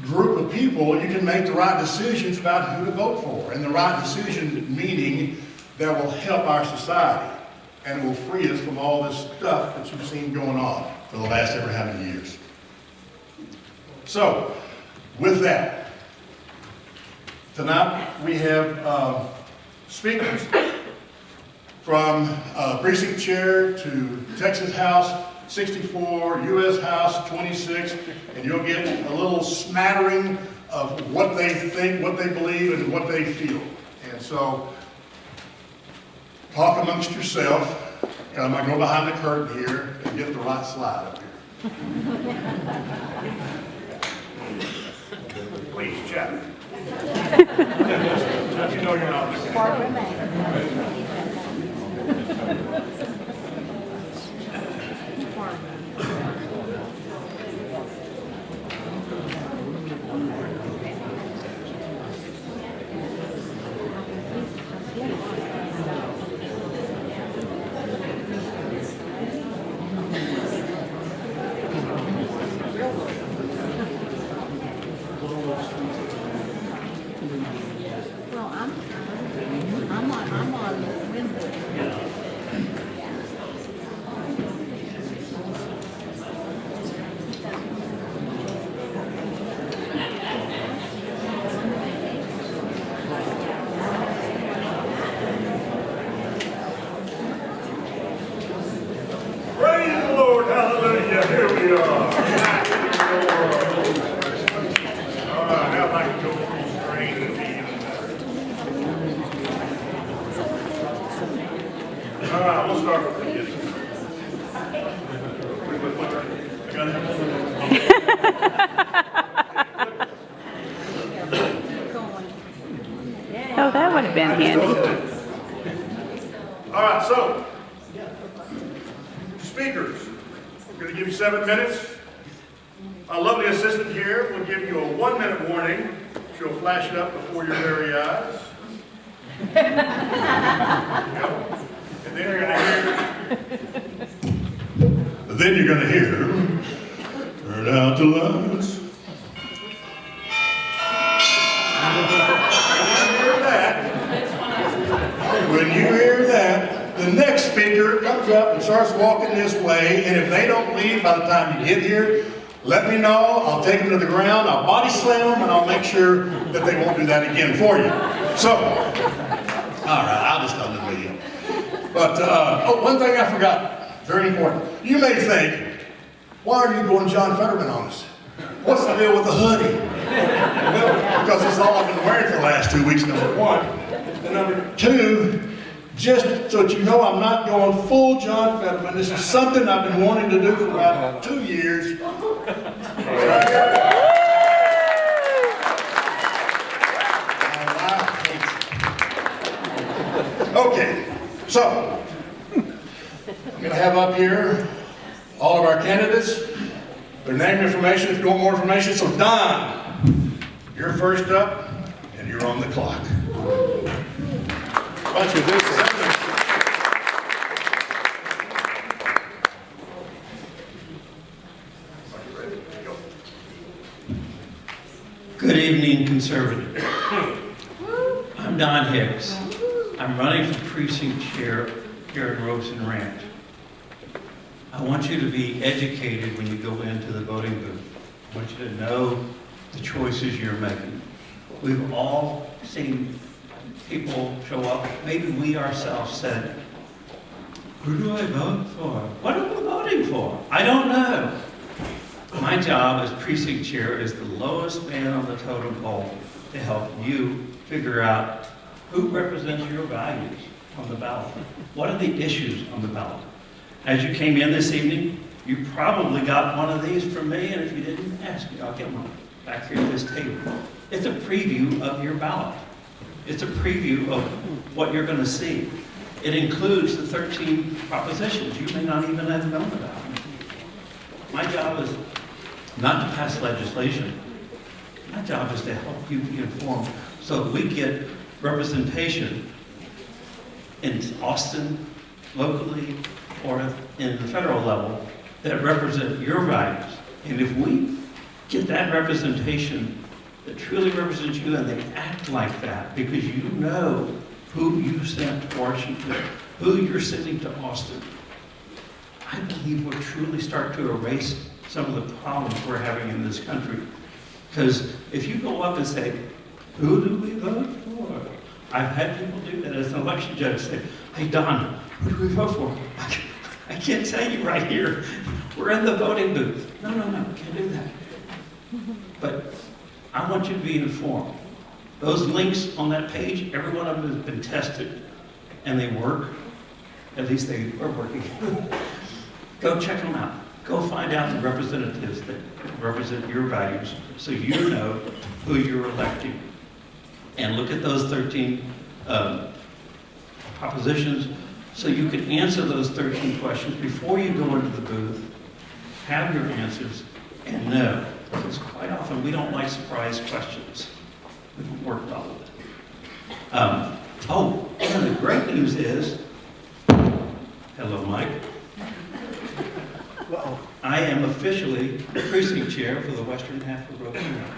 group of people, you can make the right decisions about who to vote for. And the right decision meaning that will help our society and will free us from all this stuff that you've seen going on for the last ever how many years. So, with that, tonight we have speakers from Precinct Chair to Texas House 64, U.S. House 26, and you'll get a little smattering of what they think, what they believe, and what they feel. And so, talk amongst yourself, and I'm going to go behind the curtain here and get the right slide up here. Please, chat. You know you're not listening. Oh, that would have been handy. All right, so, speakers, I'm going to give you 7 minutes. My lovely assistant here will give you a 1-minute warning. She'll flash it up before your very eyes. And then you're going to hear, turn out the lights. When you hear that, the next speaker comes up and starts walking this way, and if they don't leave by the time you get here, let me know. I'll take them to the ground, I'll body slam them, and I'll make sure that they won't do that again for you. So, all right, I'll just done the video. But, oh, one thing I forgot, very important. You may think, why are you going John Fetterman on us? What's the deal with the hoodie? Well, because it's all I've been wearing for the last 2 weeks, number one. And number two, just so that you know I'm not going full John Fetterman. This is something I've been wanting to do for about 2 years. Okay, so I'm going to have up here all of our candidates, their name information if you want more information. So Don, you're first up, and you're on the clock. Bunch of this. Good evening, conservative. I'm Don Hicks. I'm running for precinct chair here at Robson Ranch. I want you to be educated when you go into the voting booth. I want you to know the choices you're making. We've all seen people show up. Maybe we ourselves said, who do I vote for? What am I voting for? I don't know. My job as precinct chair is the lowest man on the totem pole to help you figure out who represents your values on the ballot. What are the issues on the ballot? As you came in this evening, you probably got one of these from me, and if you didn't, ask me. I'll get one back here at this table. It's a preview of your ballot. It's a preview of what you're going to see. It includes the 13 propositions you may not even have known about. My job is not to pass legislation. My job is to help you be informed so that we get representation in Austin, locally, or in the federal level that represent your values. And if we get that representation that truly represents you, and they act like that because you know who you sent to Washington, who you're sending to Austin. I believe will truly start to erase some of the problems we're having in this country. Because if you go up and say, who do we vote for? I've had people do that as an election judge say, hey Don, who do we vote for? I can't tell you right here. We're in the voting booth. No, can't do that. But I want you to be informed. Those links on that page, every one of them has been tested, and they work. At least they are working. Go check them out. Go find out the representatives that represent your values so you know who you're electing. And look at those 13 propositions so you can answer those 13 questions before you go into the booth, have your answers, and know. Because quite often we don't like surprise questions. We don't work well with it. And the great news is, hello Mike, I am officially the precinct chair for the western half of Robson Ranch.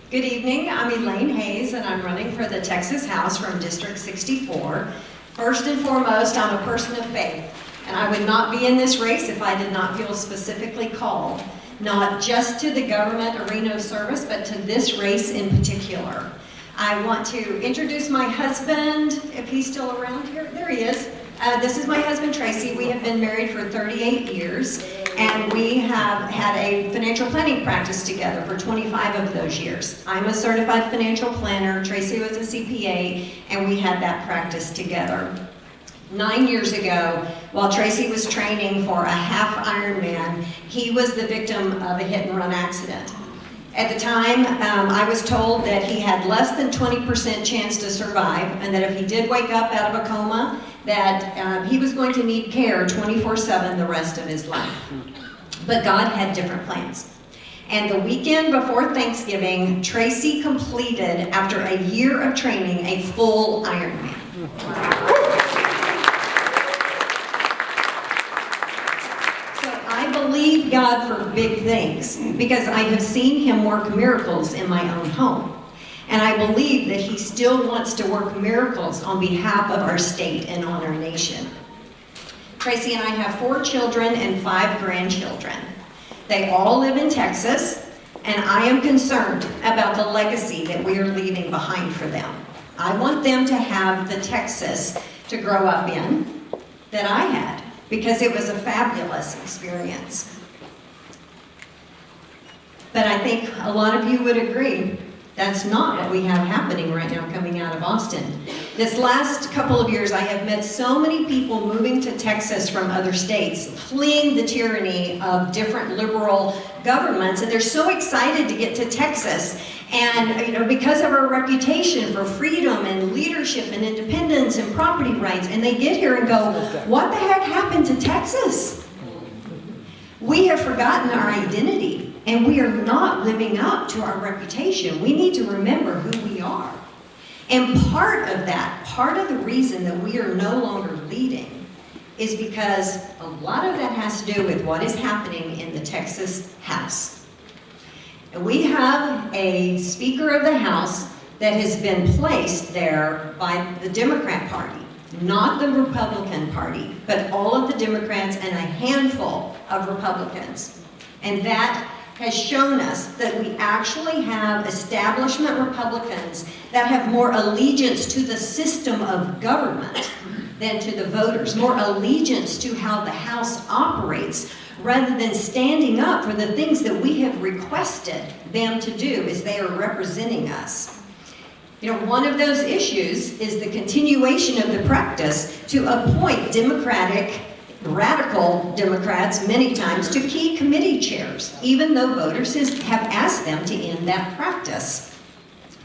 Good evening, I'm Elaine Hayes and I'm running for the Texas House from District 64. First and foremost, I'm a person of faith, and I would not be in this race if I did not feel specifically called, not just to the government arena of service, but to this race in particular. I want to introduce my husband, if he's still around here. There he is. This is my husband, Tracy. We have been married for 38 years, and we have had a financial planning practice together for 25 of those years. I'm a certified financial planner, Tracy was a CPA, and we had that practice together. 9 years ago, while Tracy was training for a half Ironman, he was the victim of a hit-and-run accident. At the time, I was told that he had less than 20% chance to survive, and that if he did wake up out of a coma, that he was going to need care 24/7 the rest of his life. But God had different plans. And the weekend before Thanksgiving, Tracy completed, after a year of training, a full Ironman. I believe God for big things because I have seen him work miracles in my own home. And I believe that he still wants to work miracles on behalf of our state and on our nation. Tracy and I have 4 children and 5 grandchildren. They all live in Texas, and I am concerned about the legacy that we are leaving behind for them. I want them to have the Texas to grow up in that I had, because it was a fabulous experience. But I think a lot of you would agree that's not what we have happening right now coming out of Austin. This last couple of years, I have met so many people moving to Texas from other states, fleeing the tyranny of different liberal governments, and they're so excited to get to Texas. And because of our reputation for freedom and leadership and independence and property rights, and they get here and go, what the heck happened to Texas? We have forgotten our identity. And we are not living up to our reputation. We need to remember who we are. And part of that, part of the reason that we are no longer leading is because a lot of that has to do with what is happening in the Texas House. And we have a Speaker of the House that has been placed there by the Democrat Party, not the Republican Party, but all of the Democrats and a handful of Republicans. And that has shown us that we actually have establishment Republicans that have more allegiance to the system of government than to the voters, more allegiance to how the House operates, rather than standing up for the things that we have requested them to do as they are representing us. One of those issues is the continuation of the practice to appoint Democratic radical Democrats many times to key committee chairs, even though voters have asked them to end that practice.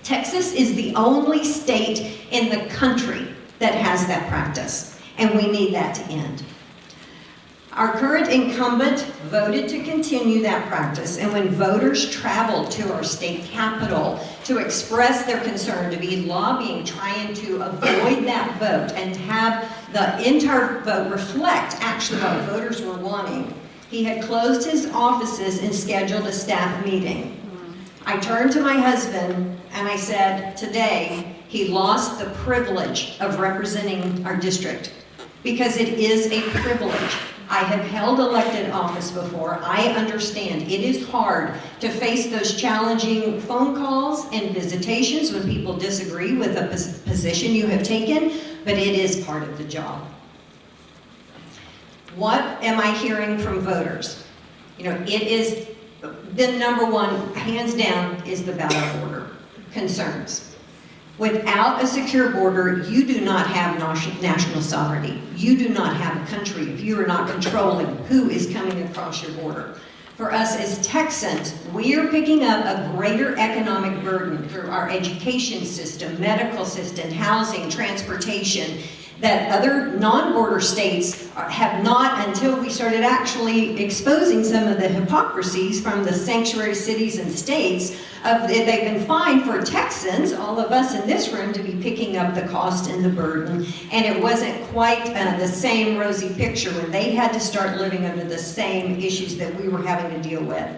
Texas is the only state in the country that has that practice, and we need that to end. Our current incumbent voted to continue that practice, and when voters traveled to our state capitol to express their concern, to be lobbying, trying to avoid that vote and have the entire vote reflect actually what voters were wanting, he had closed his offices and scheduled a staff meeting. I turned to my husband and I said, today, he lost the privilege of representing our district, because it is a privilege. I have held elected office before. I understand it is hard to face those challenging phone calls and visitations when people disagree with a position you have taken, but it is part of the job. What am I hearing from voters? You know, it is the number one, hands down, is the ballot border concerns. Without a secure border, you do not have national sovereignty. You do not have a country if you are not controlling who is coming across your border. For us as Texans, we are picking up a greater economic burden through our education system, medical system, housing, transportation, that other non-border states have not, until we started actually exposing some of the hypocrisies from the sanctuary cities and states. They've been fine for Texans, all of us in this room, to be picking up the cost and the burden, and it wasn't quite the same rosy picture when they had to start living under the same issues that we were having to deal with.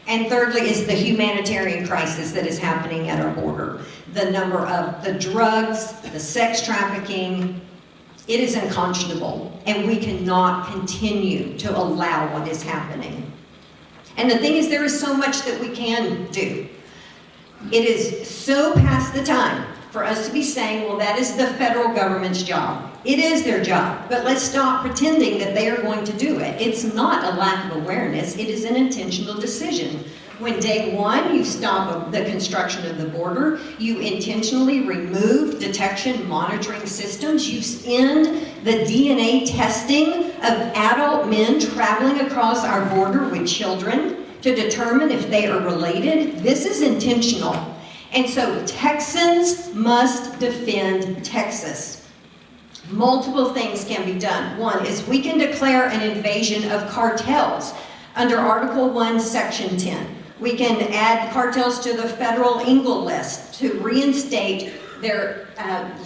And thirdly is the humanitarian crisis that is happening at our border. The number of the drugs, the sex trafficking, it is unconscionable, and we cannot continue to allow what is happening. And the thing is, there is so much that we can do. It is so past the time for us to be saying, well, that is the federal government's job. It is their job, but let's stop pretending that they are going to do it. It's not a lack of awareness, it is an intentional decision. When day one, you stop the construction of the border, you intentionally remove detection monitoring systems, you end the DNA testing of adult men traveling across our border with children to determine if they are related. This is intentional. And so Texans must defend Texas. Multiple things can be done. One is we can declare an invasion of cartels under Article 1, Section 10. We can add cartels to the federal Engle list to reinstate their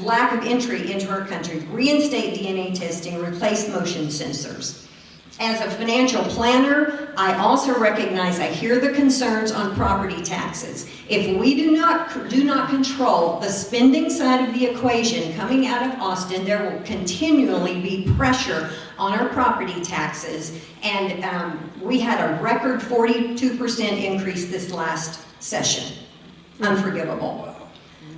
lack of entry into our country, reinstate DNA testing, replace motion sensors. As a financial planner, I also recognize, I hear the concerns on property taxes. If we do not control the spending side of the equation coming out of Austin, there will continually be pressure on our property taxes. And we had a record 42% increase this last session. Unforgivable.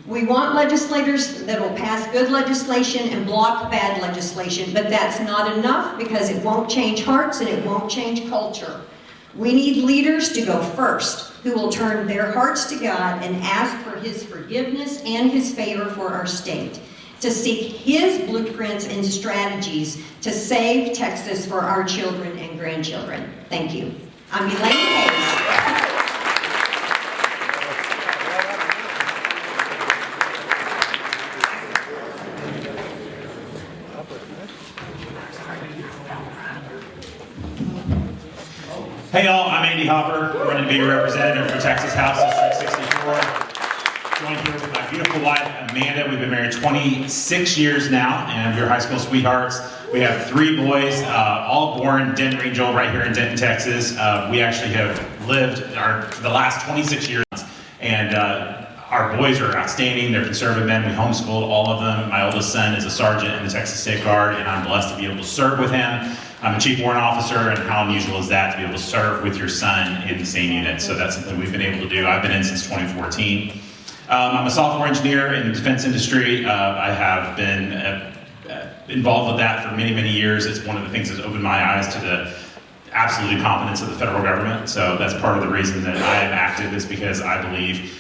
We want legislators that will pass good legislation and block bad legislation, but that's not enough because it won't change hearts and it won't change culture. We need leaders to go first, who will turn their hearts to God and ask for His forgiveness and His favor for our state, to seek His blueprints and strategies to save Texas for our children and grandchildren. Thank you. I'm Elaine Hayes. Hey y'all, I'm Andy Hopper, running to be your representative for Texas House District 64. Joined here with my beautiful wife, Amanda. We've been married 26 years now, and we're high school sweethearts. We have 3 boys, all born Denton Regional, right here in Denton, Texas. We actually have lived the last 26 years, and our boys are outstanding. They're conservative men. We homeschooled all of them. My oldest son is a sergeant in the Texas State Guard, and I'm blessed to be able to serve with him. I'm a chief warrant officer, and how unusual is that to be able to serve with your son in the same unit? So that's something we've been able to do. I've been in since 2014. I'm a software engineer in the defense industry. I have been involved with that for many, many years. It's one of the things that's opened my eyes to the absolute incompetence of the federal government. So that's part of the reason that I am active, is because I believe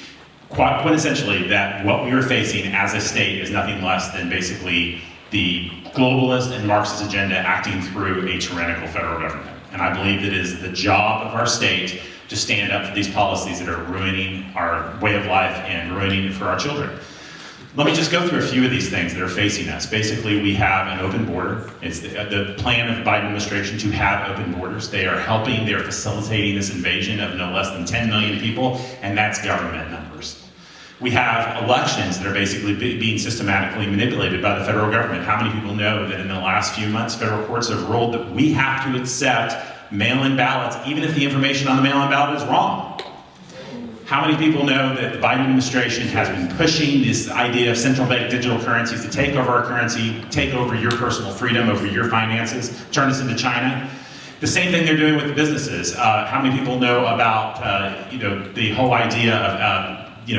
quintessentially that what we are facing as a state is nothing less than basically the globalist and Marxist agenda acting through a tyrannical federal government. And I believe it is the job of our state to stand up for these policies that are ruining our way of life and ruining it for our children. Let me just go through a few of these things that are facing us. Basically, we have an open border. It's the plan of the Biden administration to have open borders. They are helping, they're facilitating this invasion of no less than 10 million people, and that's government numbers. We have elections that are basically being systematically manipulated by the federal government. How many people know that in the last few months, federal courts have ruled that we have to accept mail-in ballots, even if the information on the mail-in ballot is wrong? How many people know that the Biden administration has been pushing this idea of central bank digital currencies to take over our currency, take over your personal freedom, over your finances, turn us into China? The same thing they're doing with the businesses. How many people know about the whole idea of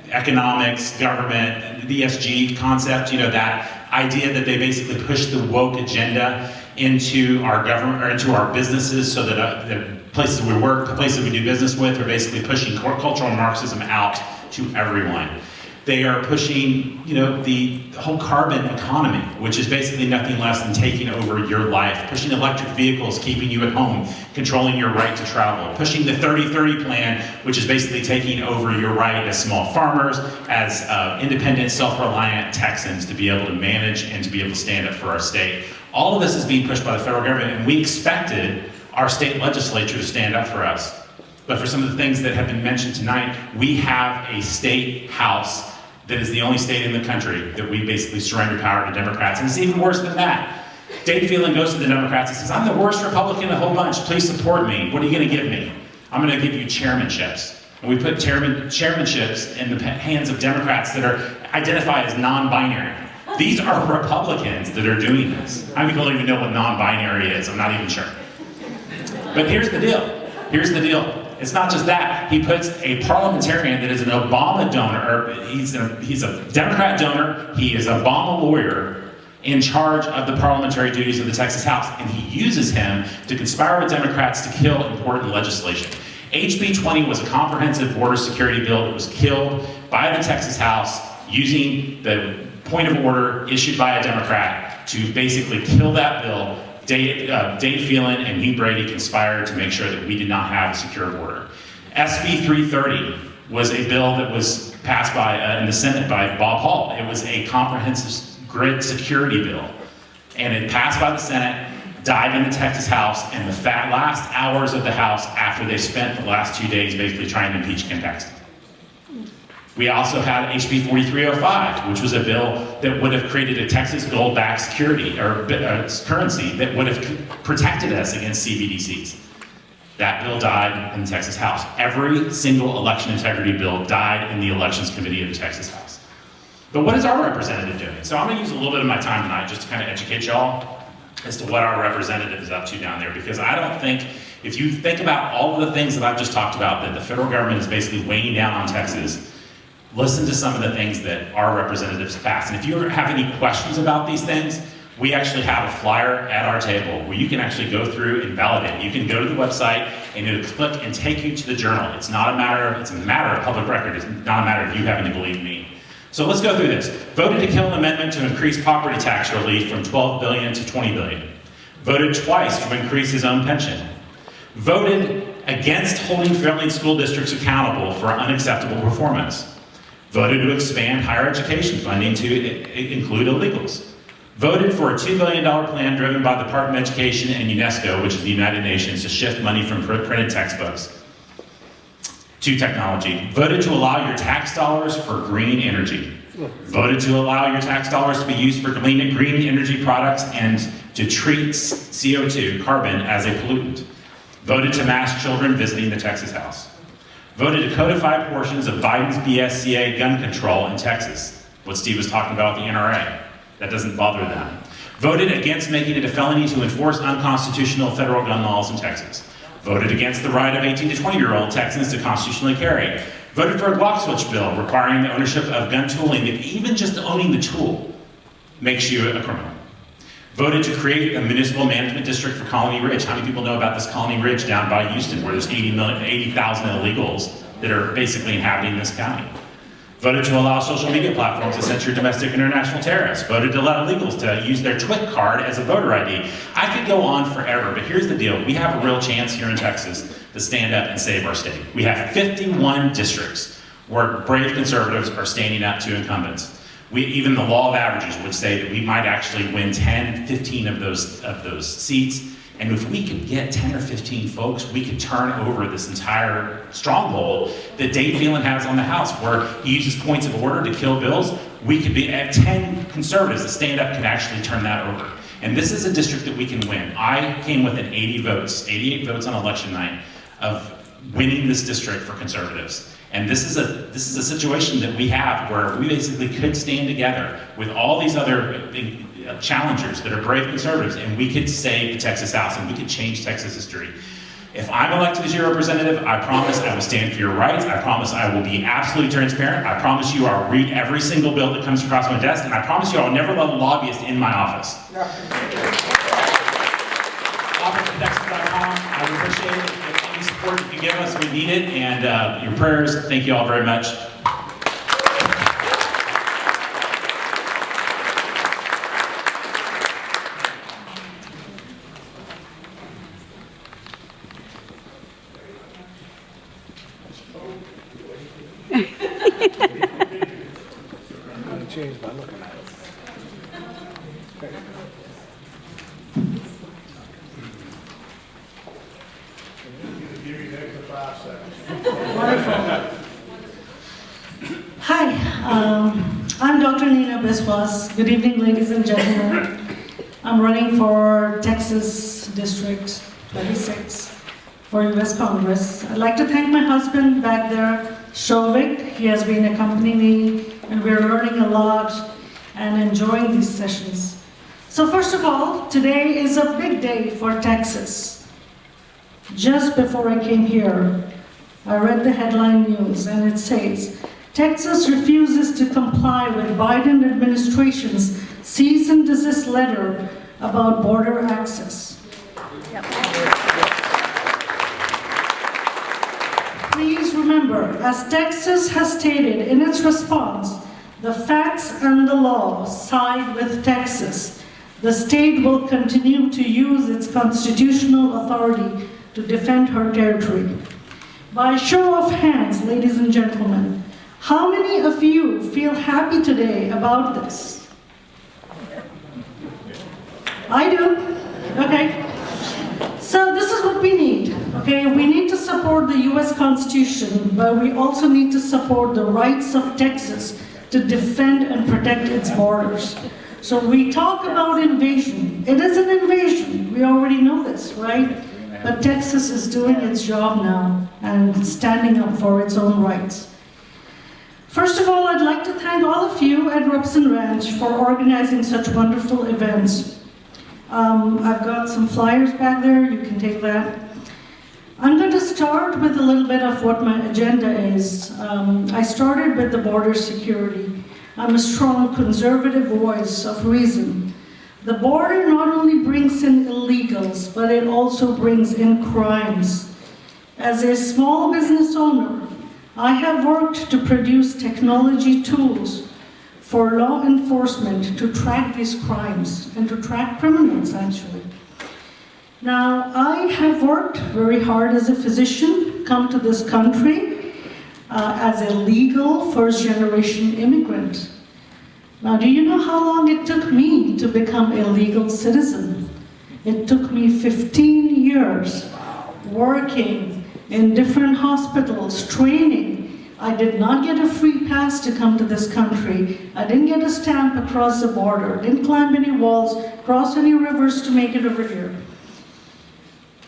economics, government, the ESG concept, that idea that they basically push the woke agenda into our government or into our businesses so that the places we work, the places we do business with are basically pushing cultural Marxism out to everyone. They are pushing, the whole carbon economy, which is basically nothing less than taking over your life, pushing electric vehicles, keeping you at home, controlling your right to travel, pushing the 30-30 plan, which is basically taking over your right as small farmers, as independent, self-reliant Texans to be able to manage and to be able to stand up for our state. All of this is being pushed by the federal government, and we expected our state legislature to stand up for us. But for some of the things that have been mentioned tonight, we have a state house that is the only state in the country that we basically surrender power to Democrats. And it's even worse than that. Dave Phelan goes to the Democrats and says, I'm the worst Republican in the whole bunch, please support me. What are you gonna give me? I'm gonna give you chairmanships. And we put chairmanships in the hands of Democrats that are identified as non-binary. These are Republicans that are doing this. How many people don't even know what non-binary is? I'm not even sure. But here's the deal. Here's the deal. It's not just that. He puts a parliamentarian that is an Obama donor, or he's a Democrat donor, he is a Obama lawyer, in charge of the parliamentary duties of the Texas House, and he uses him to conspire with Democrats to kill important legislation. HB 20 was a comprehensive border security bill that was killed by the Texas House using the point of order issued by a Democrat to basically kill that bill. Dave Phelan and Hugh Brady conspired to make sure that we did not have a secure border. SB 330 was a bill that was passed in the Senate by Bob Hall. It was a comprehensive grid security bill. And it passed by the Senate, died in the Texas House, and the last hours of the House after they spent the last 2 days basically trying to impeach Ken Paxton. We also had HB 4305, which was a bill that would have created a Texas gold-backed security or currency that would have protected us against CBDCs. That bill died in the Texas House. Every single election integrity bill died in the Elections Committee of the Texas House. But what is our representative doing? So I'm going to use a little bit of my time tonight just to kind of educate y'all as to what our representative is up to down there, because I don't think, if you think about all of the things that I've just talked about that the federal government is basically weighing down on Texas, listen to some of the things that our representatives pass. And if you have any questions about these things, we actually have a flyer at our table where you can actually go through and validate. You can go to the website and it'll click and take you to the journal. It's a matter of public record. It's not a matter of you having to believe me. So let's go through this. Voted to kill an amendment to increase property tax relief from $12 billion to $20 billion. Voted twice to increase his own pension. Voted against holding failing school districts accountable for unacceptable performance. Voted to expand higher education funding to include illegals. Voted for a $2 billion plan driven by the Department of Education and UNESCO, which is the United Nations, to shift money from printed textbooks to technology. Voted to allow your tax dollars for green energy. Voted to allow your tax dollars to be used for green energy products and to treat CO2, carbon, as a pollutant. Voted to mask children visiting the Texas House. Voted to codify portions of Biden's BSCA gun control in Texas, what Steve was talking about with the NRA. That doesn't bother them. Voted against making it a felony to enforce unconstitutional federal gun laws in Texas. Voted against the right of 18 to 20-year-old Texans to constitutionally carry. Voted for a Glock switch bill requiring the ownership of gun tooling, that even just owning the tool makes you a criminal. Voted to create a municipal management district for Colony Ridge. How many people know about this Colony Ridge down by Houston, where there's 80,000 illegals that are basically inhabiting this county? Voted to allow social media platforms to censor domestic and international terrorists. Voted to allow illegals to use their TWIC card as a voter ID. I could go on forever, but here's the deal. We have a real chance here in Texas to stand up and save our state. We have 51 districts where brave conservatives are standing up to incumbents. Even the law of averages would say that we might actually win 10, 15 of those seats. And if we could get 10 or 15 folks, we could turn over this entire stronghold that Dave Phelan has on the House, where he uses points of order to kill bills. We could have 10 conservatives that stand up can actually turn that over. And this is a district that we can win. I came within 88 votes on election night of winning this district for conservatives. And this is a situation that we have where we basically could stand together with all these other challengers that are brave conservatives, and we could save the Texas House, and we could change Texas history. If I'm elected as your representative, I promise I will stand for your rights. I promise I will be absolutely transparent. I promise you I'll read every single bill that comes across my desk, and I promise you I'll never let a lobbyist in my office. OfficeOfTexas.com. I would appreciate it. Any support you can give us, we need it, and your prayers. Thank you all very much. Change by looking at it. Give you the extra 5 seconds. Wonderful. Hi, I'm Dr. Nina Biswas. Good evening, ladies and gentlemen. I'm running for Texas District 26 for U.S. Congress. I'd like to thank my husband back there, Shovik. He has been accompanying me, and we're learning a lot and enjoying these sessions. So first of all, today is a big day for Texas. Just before I came here, I read the headline news, and it says, Texas refuses to comply with Biden administration's cease and desist letter about border access. Please remember, as Texas has stated in its response, the facts and the law side with Texas. The state will continue to use its constitutional authority to defend her territory. By show of hands, ladies and gentlemen, how many of you feel happy today about this? I do. Okay. So this is what we need. Okay, we need to support the U.S. Constitution, but we also need to support the rights of Texas to defend and protect its borders. So we talk about invasion. It is an invasion. We already know this, right? But Texas is doing its job now and standing up for its own rights. First of all, I'd like to thank all of you at Robson Ranch for organizing such wonderful events. I've got some flyers back there. You can take that. I'm going to start with a little bit of what my agenda is. I started with the border security. I'm a strong conservative voice of reason. The border not only brings in illegals, but it also brings in crimes. As a small business owner, I have worked to produce technology tools for law enforcement to track these crimes and to track criminals, actually. Now, I have worked very hard as a physician, come to this country as a legal first-generation immigrant. Now, do you know how long it took me to become a legal citizen? It took me 15 years working in different hospitals, training. I did not get a free pass to come to this country. I didn't get a stamp across the border, didn't climb any walls, cross any rivers to make it over here.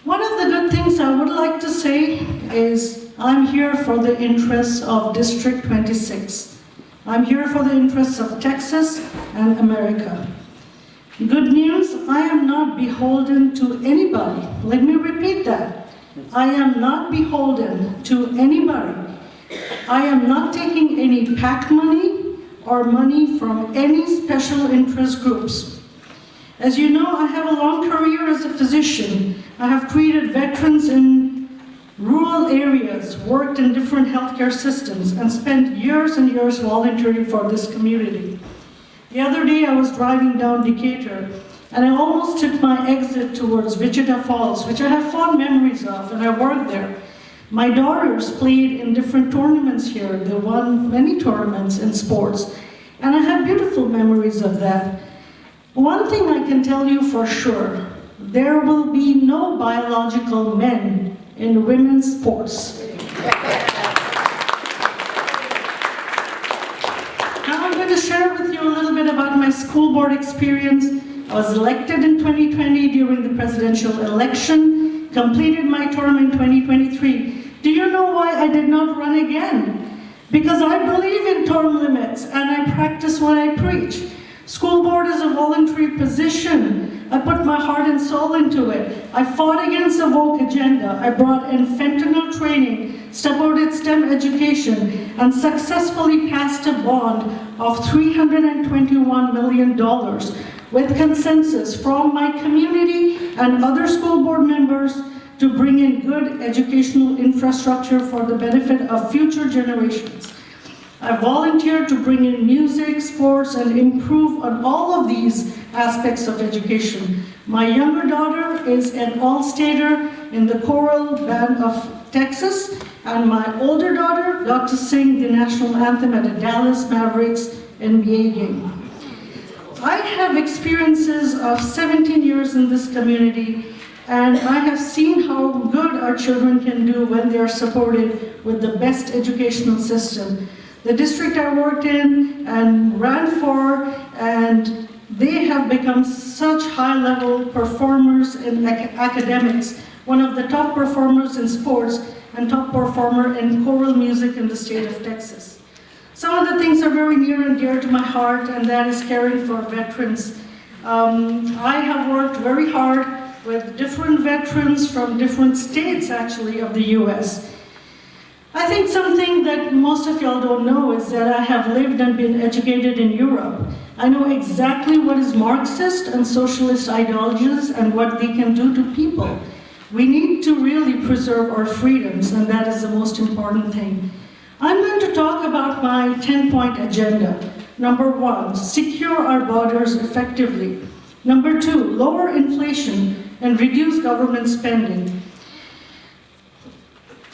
One of the good things I would like to say is I'm here for the interests of District 26. I'm here for the interests of Texas and America. Good news, I am not beholden to anybody. Let me repeat that. I am not beholden to anybody. I am not taking any PAC money or money from any special interest groups. As you know, I have a long career as a physician. I have treated veterans in rural areas, worked in different healthcare systems, and spent years and years volunteering for this community. The other day I was driving down Decatur, and I almost took my exit towards Wichita Falls, which I have fond memories of, and I worked there. My daughters played in different tournaments here. They won many tournaments in sports. And I have beautiful memories of that. One thing I can tell you for sure, there will be no biological men in women's sports. Now I'm going to share with you a little bit about my school board experience. I was elected in 2020 during the presidential election, completed my term in 2023. Do you know why I did not run again? Because I believe in term limits and I practice what I preach. School board is a voluntary position. I put my heart and soul into it. I fought against the woke agenda. I brought in fentanyl training, supported STEM education, and successfully passed a bond of $321 million with consensus from my community and other school board members to bring in good educational infrastructure for the benefit of future generations. I volunteered to bring in music, sports, and improve on all of these aspects of education. My younger daughter is an all-stater in the choral band of Texas, and my older daughter got to sing the national anthem at a Dallas Mavericks NBA game. I have experiences of 17 years in this community, and I have seen how good our children can do when they are supported with the best educational system. The district I worked in and ran for, and they have become such high-level performers in academics, one of the top performers in sports and top performer in choral music in the state of Texas. Some of the things are very near and dear to my heart, and that is caring for veterans. I have worked very hard with different veterans from different states, actually, of the US. I think something that most of y'all don't know is that I have lived and been educated in Europe. I know exactly what is Marxist and socialist ideologies and what they can do to people. We need to really preserve our freedoms, and that is the most important thing. I'm going to talk about my 10-point agenda. Number 1, secure our borders effectively. Number 2, lower inflation and reduce government spending.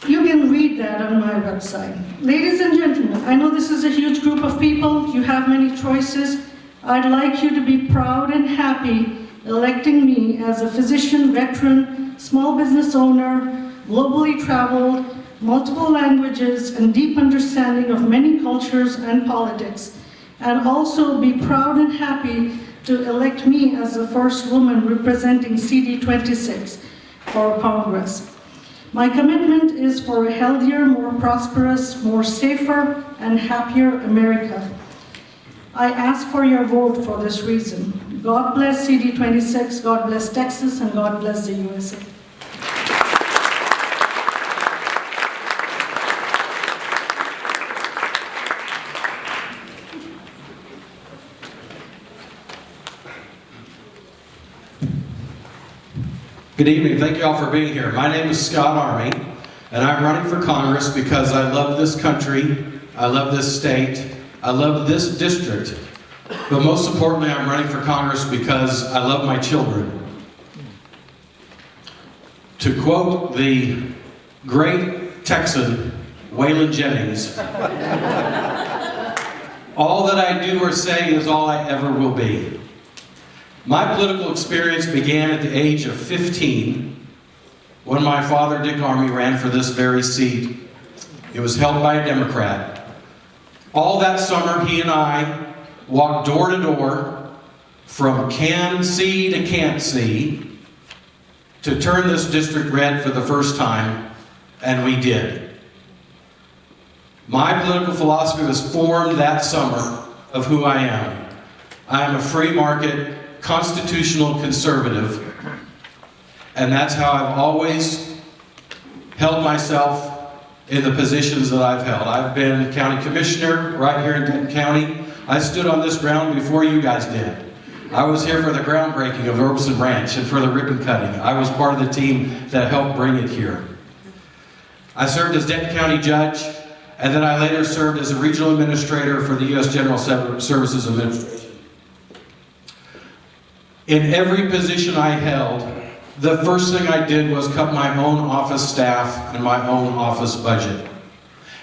You can read that on my website. Ladies and gentlemen, I know this is a huge group of people. You have many choices. I'd like you to be proud and happy electing me as a physician, veteran, small business owner, globally traveled, multiple languages, and deep understanding of many cultures and politics. And also be proud and happy to elect me as the first woman representing CD26 for Congress. My commitment is for a healthier, more prosperous, more safer, and happier America. I ask for your vote for this reason. God bless CD26, God bless Texas, and God bless the USA. Good evening. Thank you all for being here. My name is Scott Army, and I'm running for Congress because I love this country, I love this state, I love this district, but most importantly, I'm running for Congress because I love my children. To quote the great Texan, Waylon Jennings, all that I do or say is all I ever will be. My political experience began at the age of 15 when my father, Dick Army, ran for this very seat. It was held by a Democrat. All that summer, he and I walked door to door from can see to can't see to turn this district red for the first time, and we did. My political philosophy was formed that summer of who I am. I am a free market, constitutional conservative, and that's how I've always held myself in the positions that I've held. I've been county commissioner right here in Denton County. I stood on this ground before you guys did. I was here for the groundbreaking of Robson Ranch and for the ribbon cutting. I was part of the team that helped bring it here. I served as Denton County judge, and then I later served as a regional administrator for the U.S. General Services Administration. In every position I held, the first thing I did was cut my own office staff and my own office budget.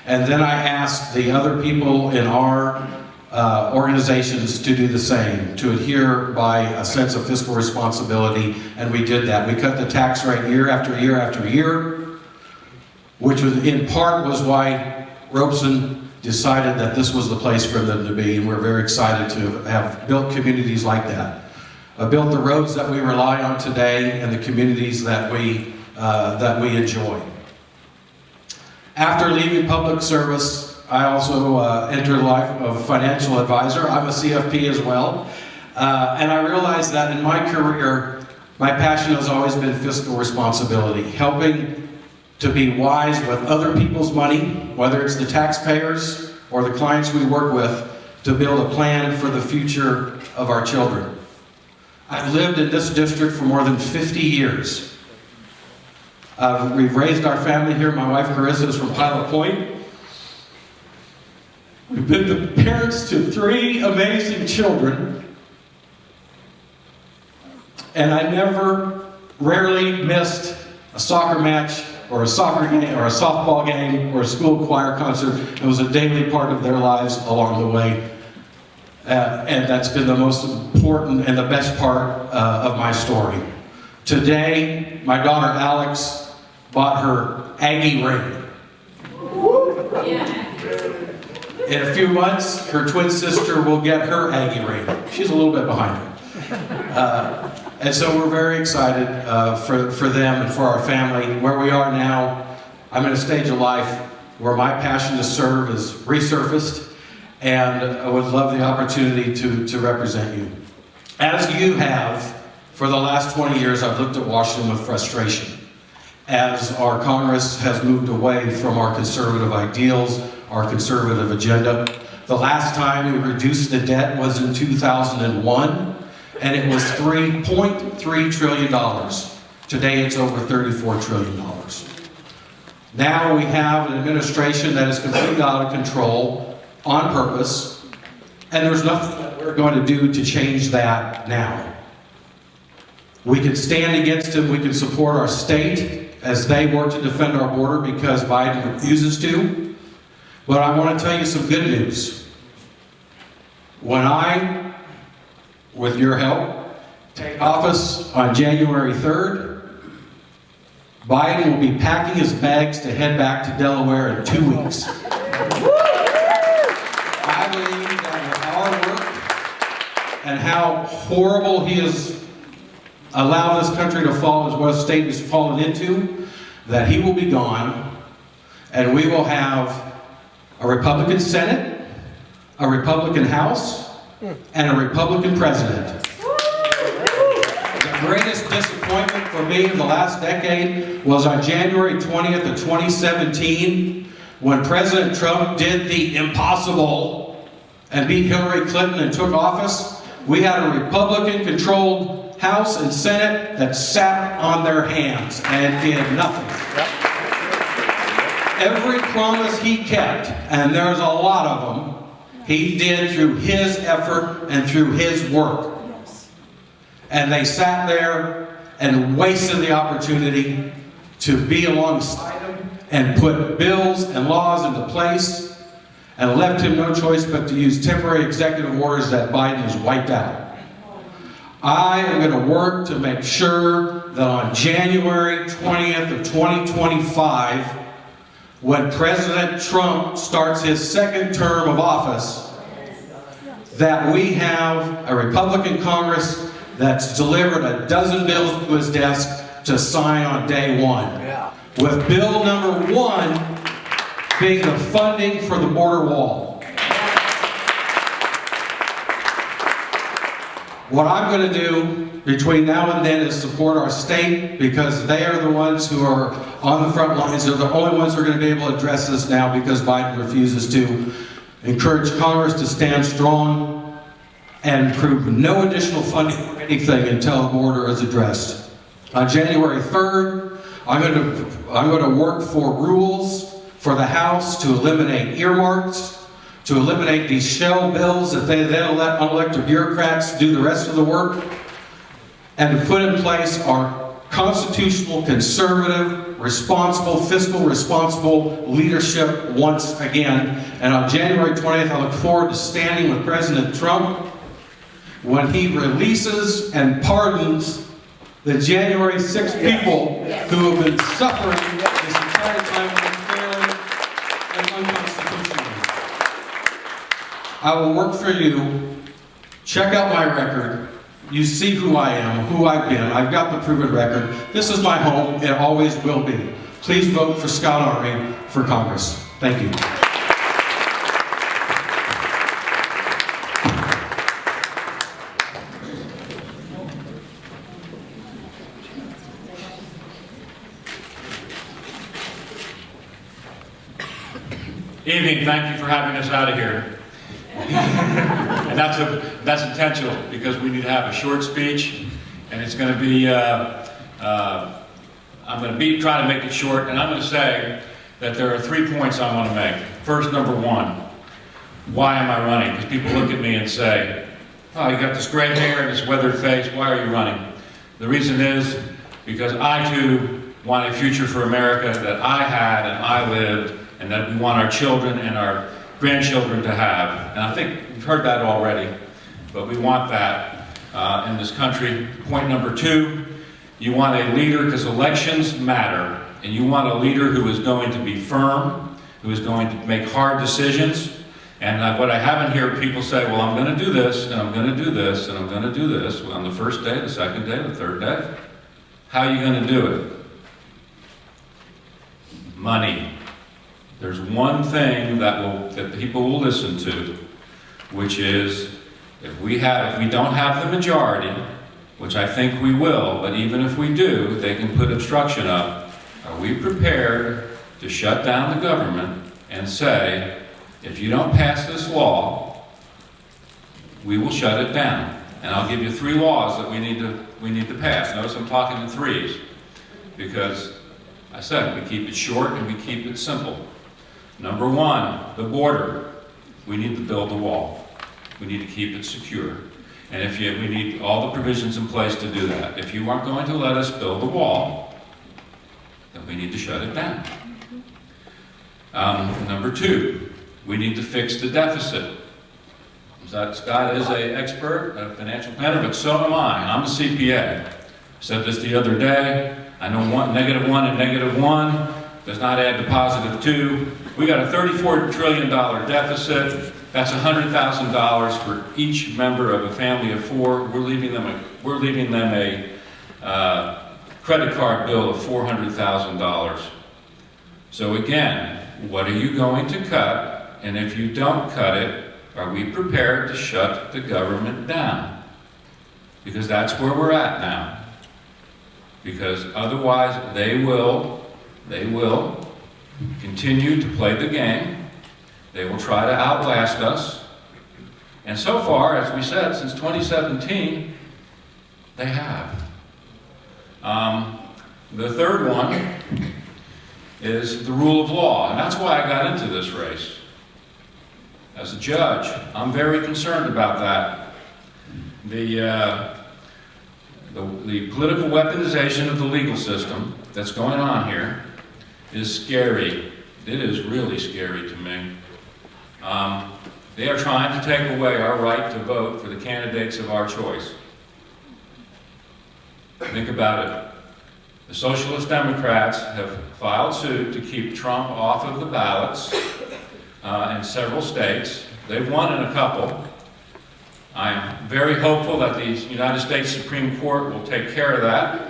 And then I asked the other people in our organizations to do the same, to adhere by a sense of fiscal responsibility, and we did that. We cut the tax rate year after year after year, which was in part was why Robson decided that this was the place for them to be, and we're very excited to have built communities like that. Built the roads that we rely on today and the communities that we enjoy. After leaving public service, I also entered the life of a financial advisor. I'm a CFP as well. And I realized that in my career, my passion has always been fiscal responsibility, helping to be wise with other people's money, whether it's the taxpayers or the clients we work with, to build a plan for the future of our children. I've lived in this district for more than 50 years. We've raised our family here. My wife Carissa is from Pilot Point. We've been the parents to 3 amazing children. And I rarely missed a soccer match or a soccer game or a softball game or a school choir concert. It was a daily part of their lives along the way. And that's been the most important and the best part of my story. Today, my daughter Alex bought her Aggie ring. In a few months, her twin sister will get her Aggie ring. She's a little bit behind her. And so we're very excited for them and for our family. Where we are now, I'm in a stage of life where my passion to serve is resurfaced, and I would love the opportunity to represent you. As you have, for the last 20 years, I've looked at Washington with frustration as our Congress has moved away from our conservative ideals, our conservative agenda. The last time we reduced the debt was in 2001, and it was $3.3 trillion. Today it's over $34 trillion. Now we have an administration that is completely out of control on purpose, and there's nothing that we're going to do to change that now. We can stand against him, we can support our state as they work to defend our border because Biden refuses to. But I want to tell you some good news. When I, with your help, take office on January 3rd, Biden will be packing his bags to head back to Delaware in 2 weeks. I believe that with our work and how horrible he has allowed this country to fall, as what a state has fallen into, that he will be gone, and we will have a Republican Senate, a Republican House, and a Republican President. The greatest disappointment for me in the last decade was on January 20th of 2017, when President Trump did the impossible and beat Hillary Clinton and took office. We had a Republican-controlled House and Senate that sat on their hands and did nothing. Every promise he kept, and there's a lot of them, he did through his effort and through his work. And they sat there and wasted the opportunity to be alongside him and put bills and laws into place, and left him no choice but to use temporary executive orders that Biden has wiped out. I am going to work to make sure that on January 20th of 2025, when President Trump starts his second term of office, that we have a Republican Congress that's delivered a dozen bills to his desk to sign on day one. With bill number 1 being the funding for the border wall. What I'm going to do between now and then is support our state, because they are the ones who are on the front lines. They're the only ones who are going to be able to address this now because Biden refuses to. Encourage Congress to stand strong and approve no additional funding for anything until the border is addressed. On January 3rd, I'm going to work for rules for the House to eliminate earmarks, to eliminate these shell bills that they then let unelected bureaucrats do the rest of the work, and to put in place our constitutional, conservative, responsible, fiscal responsible leadership once again. And on January 20th, I look forward to standing with President Trump when he releases and pardons the January 6th people who have been suffering this entire time unfairly and unconstitutionally. I will work for you. Check out my record. You see who I am, who I've been. I've got the proven record. This is my home. It always will be. Please vote for Scott Army for Congress. Thank you. Evening, thank you for having us out of here. And that's intentional, because we need to have a short speech, and it's going to be, I'm going to try to make it short, and I'm going to say that there are 3 points I want to make. First, number one, why am I running? Because people look at me and say, oh, you got this gray hair and this weathered face, why are you running? The reason is because I too want a future for America that I had and I lived, and that we want our children and our grandchildren to have. And I think we've heard that already, but we want that in this country. Point number two, you want a leader, because elections matter, and you want a leader who is going to be firm, who is going to make hard decisions. And what I haven't heard people say, well, I'm going to do this, and I'm going to do this, and I'm going to do this on the first day, the second day, the third day. How are you going to do it? Money. There's one thing that people will listen to, which is if we don't have the majority, which I think we will, but even if we do, they can put obstruction up. Are we prepared to shut down the government and say, if you don't pass this law, we will shut it down? And I'll give you 3 laws that we need to pass. Notice I'm talking in threes, because I said we keep it short and we keep it simple. Number one, the border. We need to build the wall. We need to keep it secure. And we need all the provisions in place to do that. If you aren't going to let us build the wall, then we need to shut it down. Number two, we need to fix the deficit. Scott is an expert, a financial planner, but so am I. I'm a CPA. I said this the other day. I know -1 and -1 does not add to +2. We got a $34 trillion deficit. That's $100,000 for each member of a family of 4. We're leaving them a credit card bill of $400,000. So again, what are you going to cut? And if you don't cut it, are we prepared to shut the government down? Because that's where we're at now. Because otherwise they will continue to play the game. They will try to outlast us. And so far, as we said, since 2017, they have. The third one is the rule of law, and that's why I got into this race. As a judge, I'm very concerned about that. The political weaponization of the legal system that's going on here is scary. It is really scary to me. They are trying to take away our right to vote for the candidates of our choice. Think about it. The Socialist Democrats have filed suit to keep Trump off of the ballots in several states. They've won in a couple. I'm very hopeful that the United States Supreme Court will take care of that.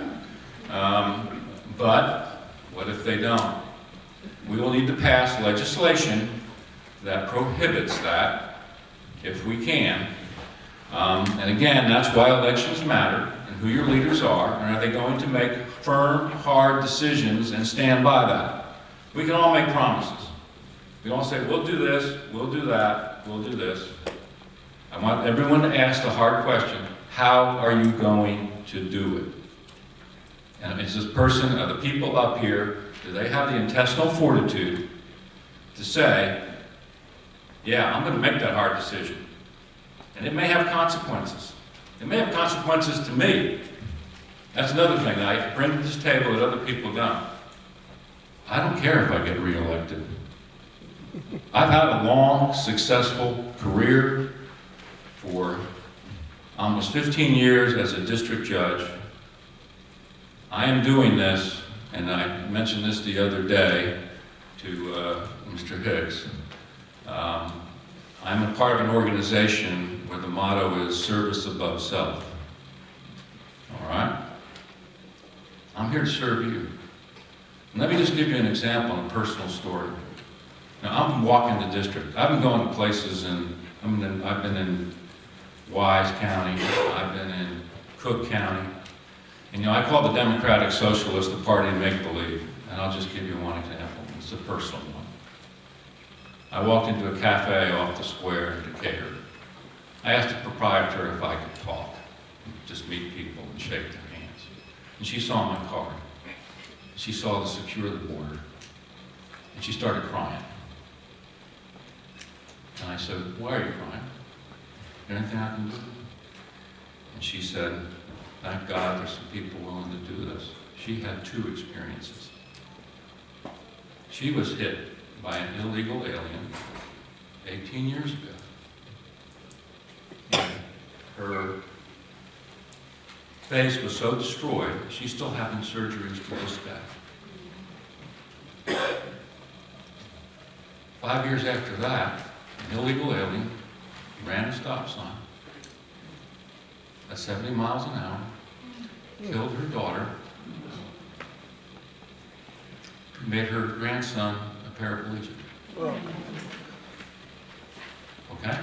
But what if they don't? We will need to pass legislation that prohibits that, if we can. And again, that's why elections matter, and who your leaders are, and are they going to make firm, hard decisions and stand by that? We can all make promises. We all say, we'll do this, we'll do that, we'll do this. I want everyone to ask the hard question, how are you going to do it? And is this person, are the people up here, do they have the intestinal fortitude to say, yeah, I'm going to make that hard decision. And it may have consequences. It may have consequences to me. That's another thing that I bring to this table that other people don't. I don't care if I get reelected. I've had a long, successful career for almost 15 years as a district judge. I am doing this, and I mentioned this the other day to Mr. Hicks. I'm a part of an organization where the motto is service above self. All right? I'm here to serve you. And let me just give you an example, a personal story. Now, I'm walking the district. I've been going to places I've been in Wise County, I've been in Cook County. And I call the Democratic Socialists the party of make-believe. And I'll just give you one example. It's a personal one. I walked into a cafe off the square in Decatur. I asked the proprietor if I could talk, just meet people and shake their hands. And she saw my card. She saw the secure the border. And she started crying. And I said, why are you crying? Is there anything I can do? And she said, thank God there's some people willing to do this. She had 2 experiences. She was hit by an illegal alien 18 years ago. And her face was so destroyed, she's still having surgeries to this day. 5 years after that, an illegal alien ran a stop sign at 70 miles an hour, killed her daughter, made her grandson a paraplegic. Okay?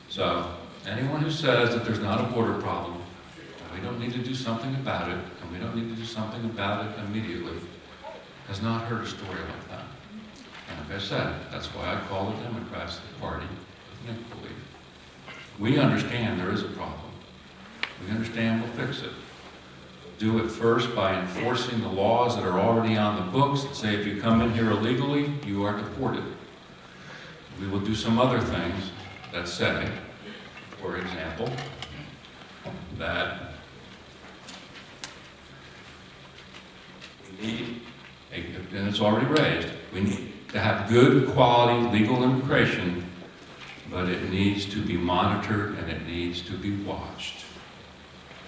So, anyone who says that there's not a border problem, and we don't need to do something about it, and we don't need to do something about it immediately, has not heard a story like that. And like I said, that's why I call the Democrats the party of make-believe. We understand there is a problem. We understand we'll fix it. Do it first by enforcing the laws that are already on the books that say if you come in here illegally, you are deported. We will do some other things that say, for example, that we need, and it's already raised, we need to have good quality legal immigration, but it needs to be monitored and it needs to be watched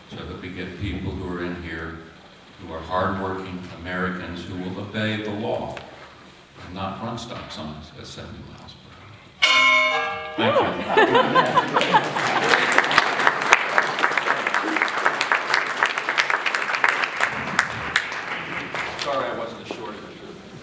so that we get people who are in here who are hardworking Americans who will obey the law and not run stop signs at 70 miles per hour. Thank you. Sorry I wasn't as short as I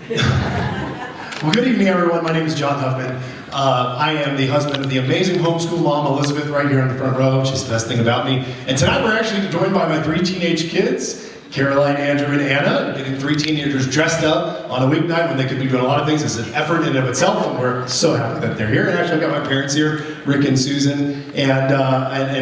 should have. Well, good evening, everyone. My name is John Huffman. I am the husband of the amazing homeschool mom, Elizabeth, right here in the front row. She's the best thing about me. And tonight we're actually joined by my 3 teenage kids, Caroline, Andrew, and Anna, getting 3 teenagers dressed up on a weeknight when they could be doing a lot of things. It's an effort in and of itself, and we're so happy that they're here. And actually, I've got my parents here, Rick and Susan, and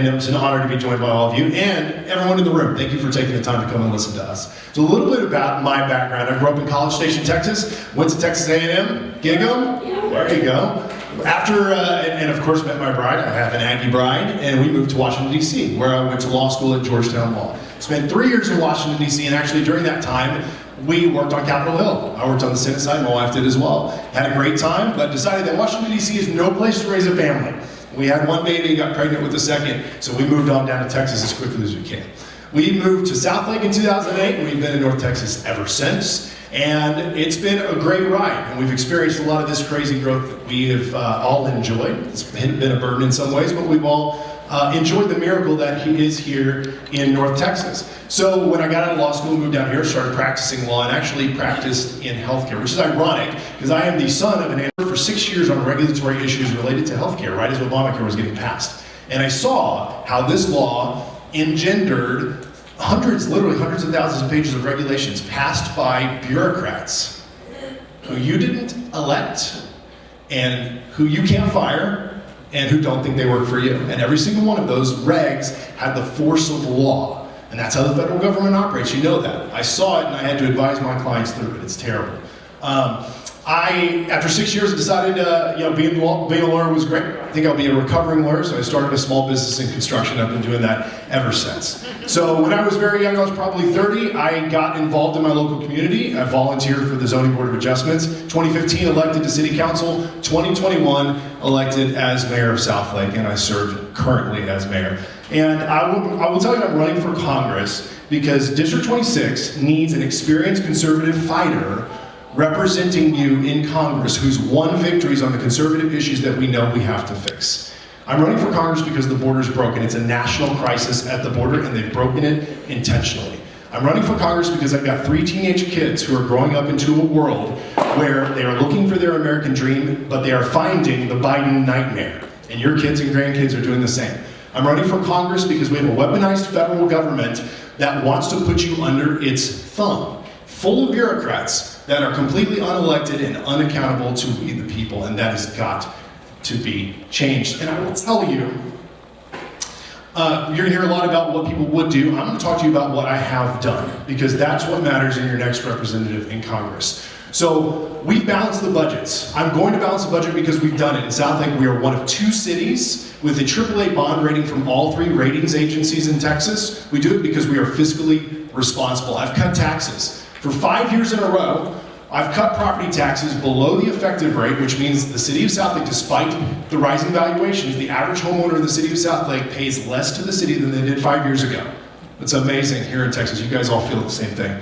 it's an honor to be joined by all of you and everyone in the room. Thank you for taking the time to come and listen to us. So a little bit about my background. I grew up in College Station, Texas, went to Texas A&M, gig 'em. There you go. After, and of course met my bride, I have an Aggie bride, and we moved to Washington, D.C., where I went to law school at Georgetown Law. Spent 3 years in Washington, D.C., and actually during that time, we worked on Capitol Hill. I worked on the Senate side, my wife did as well. Had a great time, but decided that Washington, D.C. is no place to raise a family. We had 1 baby, got pregnant with the second, so we moved on down to Texas as quickly as we can. We moved to Southlake in 2008, and we've been in North Texas ever since. And it's been a great ride, and we've experienced a lot of this crazy growth that we have all enjoyed. It's been a burden in some ways, but we've all enjoyed the miracle that he is here in North Texas. So when I got out of law school, moved down here, started practicing law, and actually practiced in healthcare, which is ironic, because I am the son of an analyst for 6 years on regulatory issues related to healthcare, right as Obamacare was getting passed. And I saw how this law engendered literally hundreds of thousands of pages of regulations passed by bureaucrats who you didn't elect and who you can't fire and who don't think they work for you. And every single one of those regs had the force of law. And that's how the federal government operates. You know that. I saw it and I had to advise my clients through it. It's terrible. After 6 years, decided, being a lawyer was great. I think I'll be a recovering lawyer, so I started a small business in construction. I've been doing that ever since. So when I was very young, I was probably 30, I got involved in my local community. I volunteered for the Zoning Board of Adjustments. 2015, elected to City Council. 2021, elected as mayor of Southlake, and I serve currently as mayor. And I will tell you I'm running for Congress because District 26 needs an experienced conservative fighter representing you in Congress who's won victories on the conservative issues that we know we have to fix. I'm running for Congress because the border's broken. It's a national crisis at the border, and they've broken it intentionally. I'm running for Congress because I've got 3 teenage kids who are growing up into a world where they are looking for their American dream, but they are finding the Biden nightmare. And your kids and grandkids are doing the same. I'm running for Congress because we have a weaponized federal government that wants to put you under its thumb, full of bureaucrats that are completely unelected and unaccountable to we the people, and that has got to be changed. And I will tell you, you're gonna hear a lot about what people would do. I'm gonna talk to you about what I have done, because that's what matters in your next representative in Congress. So we've balanced the budgets. I'm going to balance the budget because we've done it. In Southlake, we are one of 2 cities with a AAA bond rating from all 3 ratings agencies in Texas. We do it because we are fiscally responsible. I've cut taxes. For 5 years in a row, I've cut property taxes below the effective rate, which means the city of Southlake, despite the rising valuations, the average homeowner in the city of Southlake pays less to the city than they did 5 years ago. It's amazing here in Texas. You guys all feel the same thing.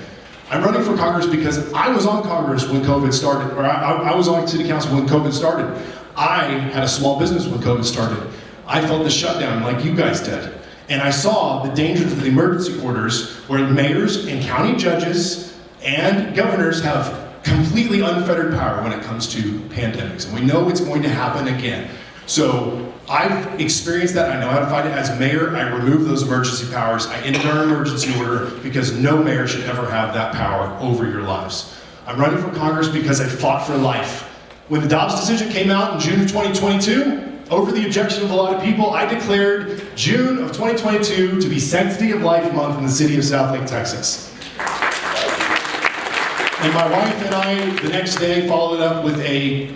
I'm running for Congress because I was on Congress when COVID started, or I was on City Council when COVID started. I had a small business when COVID started. I felt the shutdown like you guys did. And I saw the dangers of the emergency orders where mayors and county judges and governors have completely unfettered power when it comes to pandemics. And we know it's going to happen again. So I've experienced that. I know how to fight it. As mayor, I removed those emergency powers. I ended our emergency order because no mayor should ever have that power over your lives. I'm running for Congress because I fought for life. When the Dobbs decision came out in June of 2022, over the objection of a lot of people, I declared June of 2022 to be Sanctity of Life Month in the city of Southlake, Texas. And my wife and I, the next day, followed up with a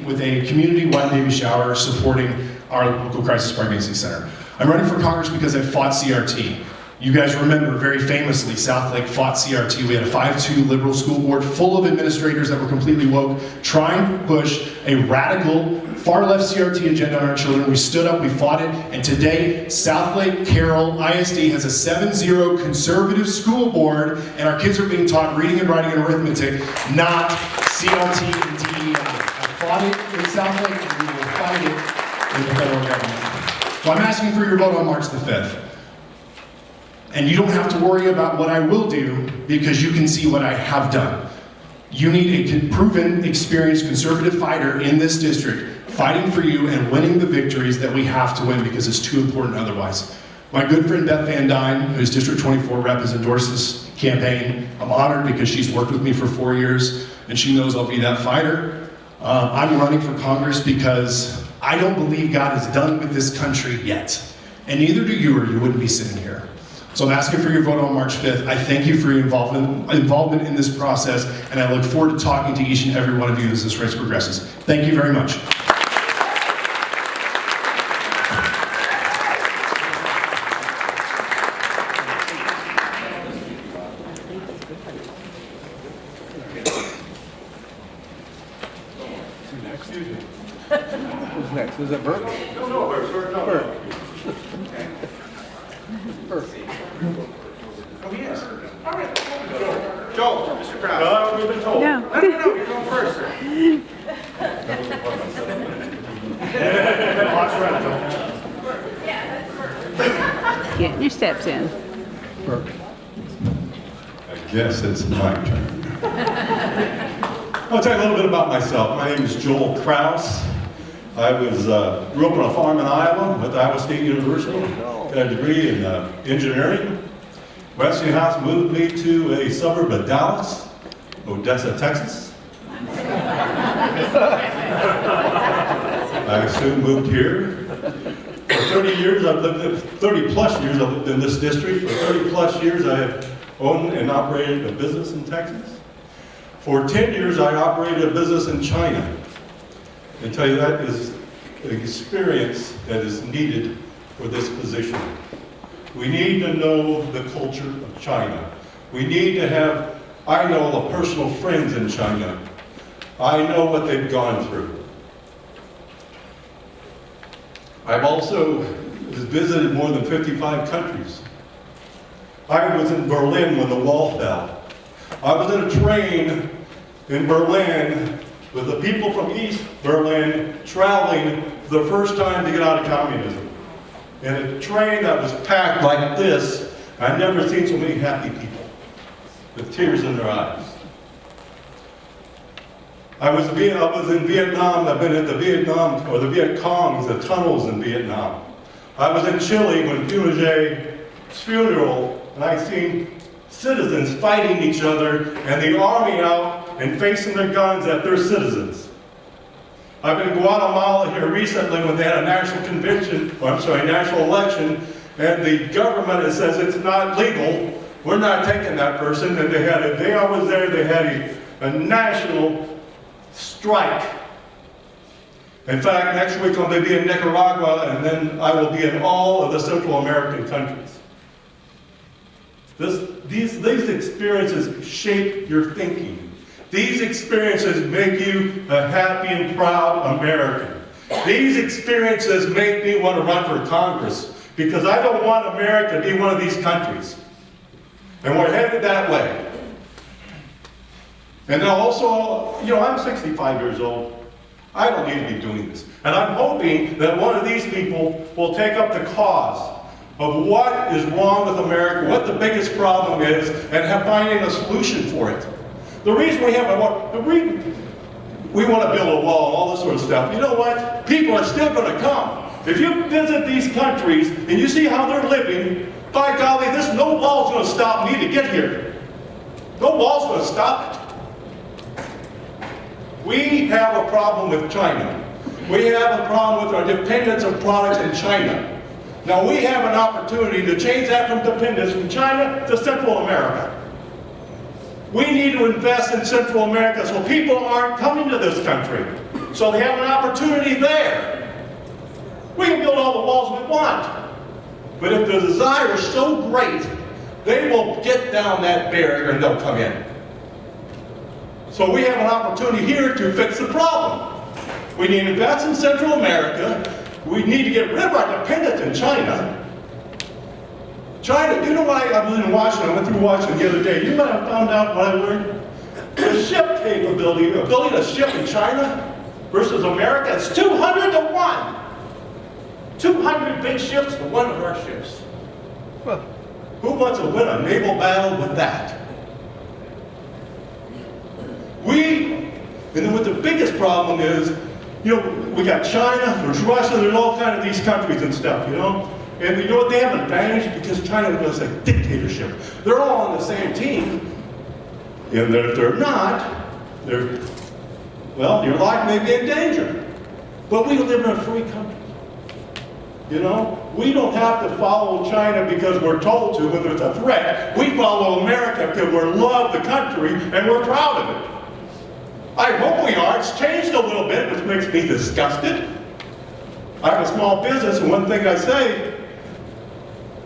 community-wide baby shower supporting our local crisis pregnancy center. I'm running for Congress because I fought CRT. You guys remember very famously, Southlake fought CRT. We had a 5-2 liberal school board full of administrators that were completely woke, trying to push a radical, far-left CRT agenda on our children. We stood up, we fought it, and today, Southlake Carroll ISD has a 7-0 conservative school board, and our kids are being taught reading and writing and arithmetic, not CRT and DEI. I fought it in Southlake, and we will fight it in the federal government. So I'm asking for your vote on March the 5th. And you don't have to worry about what I will do because you can see what I have done. You need a proven, experienced conservative fighter in this district fighting for you and winning the victories that we have to win because it's too important otherwise. My good friend Beth Van Dyne, who's District 24 rep, has endorsed this campaign. I'm honored because she's worked with me for 4 years and she knows I'll be that fighter. I'm running for Congress because I don't believe God is done with this country yet. And neither do you, or you wouldn't be sitting here. So I'm asking for your vote on March 5th. I thank you for your involvement in this process, and I look forward to talking to each and every one of you as this race progresses. Thank you very much. Who's next? Is it Bert? No, Bert. Oh, he is. All right. Joe, Mr. Krause. No, we've been told. No. No, you're going first, sir. Getting your steps in. I guess it's my turn. I'll tell you a little bit about myself. My name is Joel Krause. I grew up on a farm in Iowa, went to Iowa State University, got a degree in engineering. Westinghouse moved me to a suburb of Dallas, Odessa, Texas. I soon moved here. For 30 years, 30 plus years I've lived in this district. For 30 plus years, I have owned and operated a business in Texas. For 10 years, I operated a business in China. I tell you, that is an experience that is needed for this position. We need to know the culture of China. We need to have, I know personal friends in China. I know what they've gone through. I've also visited more than 55 countries. I was in Berlin when the wall fell. I was in a train in Berlin with the people from East Berlin traveling for the first time to get out of communism. In a train that was packed like this, I've never seen so many happy people with tears in their eyes. I was in Vietnam. I've been at the Vietnam, or the Viet Cong's, the tunnels in Vietnam. I was in Chile when Pinochet's funeral, and I seen citizens fighting each other and the army out and facing their guns at their citizens. I've been in Guatemala here recently when they had a national convention, or I'm sorry, national election, and the government says it's not legal. We're not taking that person. And they had a day I was there, they had a national strike. In fact, next week I'm going to be in Nicaragua, and then I will be in all of the Central American countries. These experiences shape your thinking. These experiences make you a happy and proud American. These experiences make me want to run for Congress, because I don't want America to be one of these countries. And we're headed that way. And then also, you know, I'm 65 years old. I don't need to be doing this. And I'm hoping that one of these people will take up the cause of what is wrong with America, what the biggest problem is, and finding a solution for it. The reason we have we want to build a wall and all this sort of stuff. You know what? People are still going to come. If you visit these countries and you see how they're living, by golly, no wall's going to stop me to get here. No wall's going to stop it. We have a problem with China. We have a problem with our dependence on products in China. Now we have an opportunity to change that from dependence from China to Central America. We need to invest in Central America so people aren't coming to this country. So they have an opportunity there. We can build all the walls we want. But if the desire is so great, they will get down that barrier and they'll come in. So we have an opportunity here to fix the problem. We need to invest in Central America. We need to get rid of our dependence in China. China, you know what? I was in Washington. I went through Washington the other day. You might have found out what I learned. The ship capability, ability to ship in China versus America, it's 200 to 1. 200 big ships to 1 of our ships. Who wants to win a naval battle with that? And then what the biggest problem is, you know, we got China, there's Russia, there's all kinds of these countries and stuff, you know? And you know what, they have an advantage because China was a dictatorship. They're all on the same team. And if they're not, well, your life may be in danger. But we live in a free country. You know, we don't have to follow China because we're told to when there's a threat. We follow America because we love the country and we're proud of it. I hope we are. It's changed a little bit, which makes me disgusted. I have a small business, and one thing I say,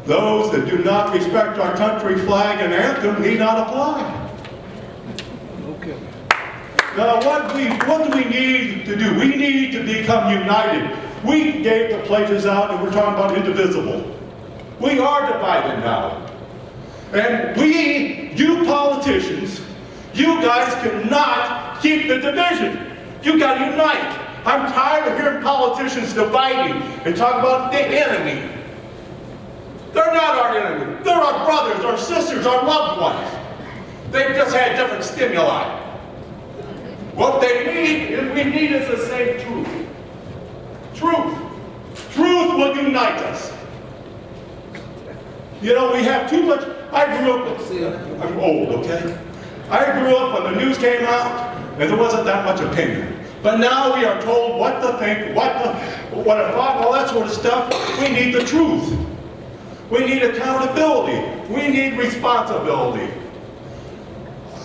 those that do not respect our country flag and anthem need not apply. Okay. Now, what do we need to do? We need to become united. We gave the pledges out, and we're talking about indivisible. We are divided now. And you politicians, you guys cannot keep the division. You got to unite. I'm tired of hearing politicians dividing and talk about the enemy. They're not our enemy. They're our brothers, our sisters, our loved ones. They've just had different stimuli. What we need is the same truth. Truth. Truth will unite us. You know, we have too much. I grew up, I'm old, okay? I grew up when the news came out, and there wasn't that much opinion. But now we are told what to think, what to thought, all that sort of stuff. We need the truth. We need accountability. We need responsibility.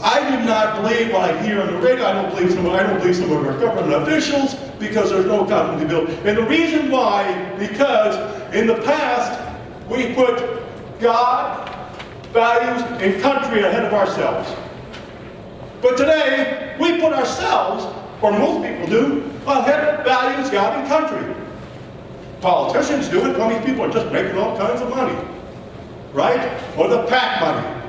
I do not believe what I hear on the radio. I don't believe some of our government officials because there's no accountability. And the reason why, because in the past, we put God, values, and country ahead of ourselves. But today, we put ourselves, or most people do, ahead of values, God, and country. Politicians do it. Well, these people are just making all kinds of money. Right? Or the PAC money.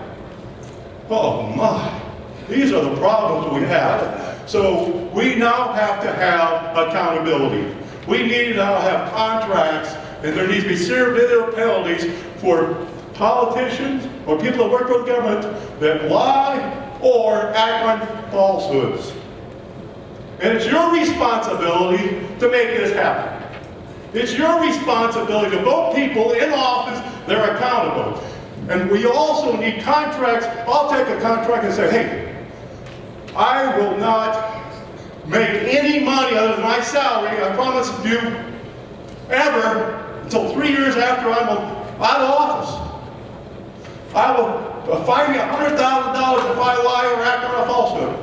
Oh my. These are the problems we have. So we now have to have accountability. We need to now have contracts, and there needs to be severe penalties for politicians or people that work for the government that lie or act on falsehoods. And it's your responsibility to make this happen. It's your responsibility to vote people in office that are accountable. And we also need contracts. I'll take a contract and say, hey, I will not make any money other than my salary, I promise you, ever, until 3 years after I'm out of office. I will fine me $100,000 if I lie or act on a falsehood.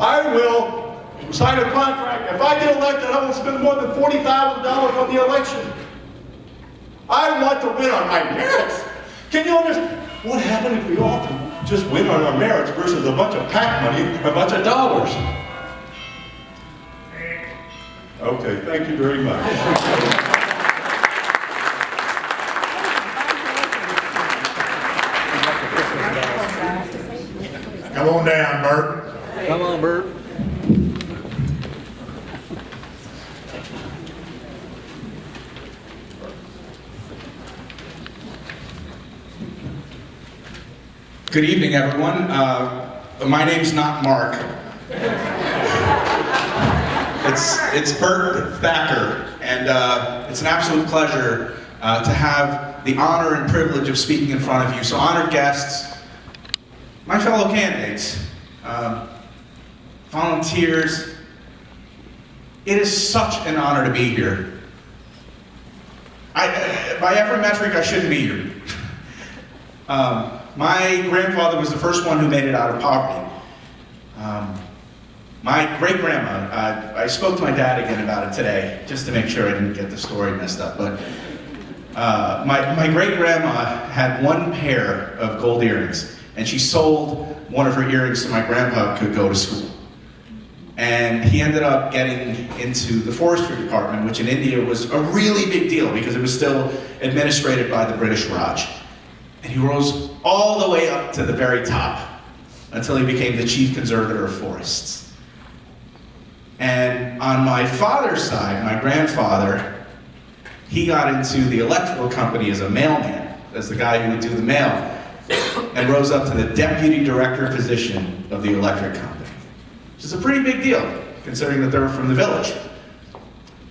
I will sign a contract. If I get elected, I will spend more than $40,000 on the election. I want to win on my merits. Can you understand? What happened if we all just win on our merits versus a bunch of PAC money, a bunch of dollars? Okay, thank you very much. Come on down, Bert. Come on, Bert. Good evening, everyone. My name's not Mark. It's Bert Thacker, and it's an absolute pleasure to have the honor and privilege of speaking in front of you. So, honored guests, my fellow candidates, volunteers, it is such an honor to be here. By every metric, I shouldn't be here. My grandfather was the first one who made it out of poverty. My great-grandma, I spoke to my dad again about it today, just to make sure I didn't get the story messed up, but my great-grandma had one pair of gold earrings, and she sold one of her earrings so my grandpa could go to school. And he ended up getting into the forestry department, which in India was a really big deal because it was still administrated by the British Raj. And he rose all the way up to the very top until he became the chief conservator of forests. And on my father's side, my grandfather, he got into the electrical company as a mailman, as the guy who would do the mail, and rose up to the deputy director position of the electric company, which is a pretty big deal, considering that they were from the village.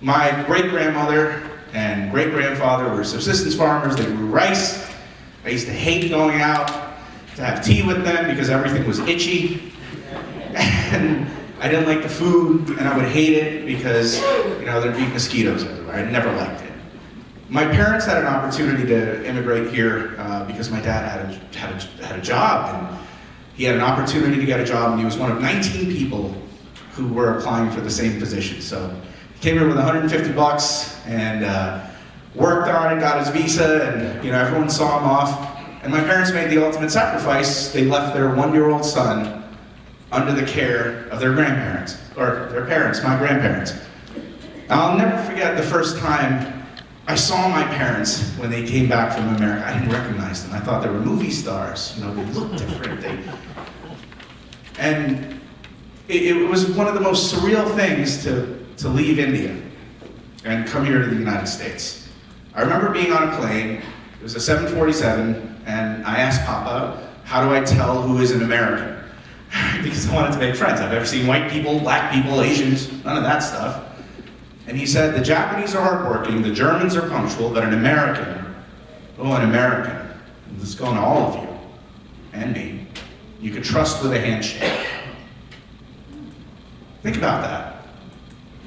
My great-grandmother and great-grandfather were subsistence farmers. They grew rice. I used to hate going out to have tea with them because everything was itchy. And I didn't like the food, and I would hate it because, there'd be mosquitoes everywhere. I never liked it. My parents had an opportunity to immigrate here because my dad had a job, and he had an opportunity to get a job, and he was one of 19 people who were applying for the same position. So he came here with $150 and worked on it, got his visa, and everyone saw him off. And my parents made the ultimate sacrifice. They left their 1-year-old son under the care of their grandparents, or their parents, my grandparents. I'll never forget the first time I saw my parents when they came back from America. I didn't recognize them. I thought they were movie stars. They looked different. And it was one of the most surreal things to leave India and come here to the United States. I remember being on a plane, it was a 747, and I asked Papa, how do I tell who is an American? Because I wanted to make friends. I've never seen white people, black people, Asians, none of that stuff. And he said, the Japanese are hardworking, the Germans are punctual, but an American, and this is going to all of you, and me, you could trust with a handshake. Think about that.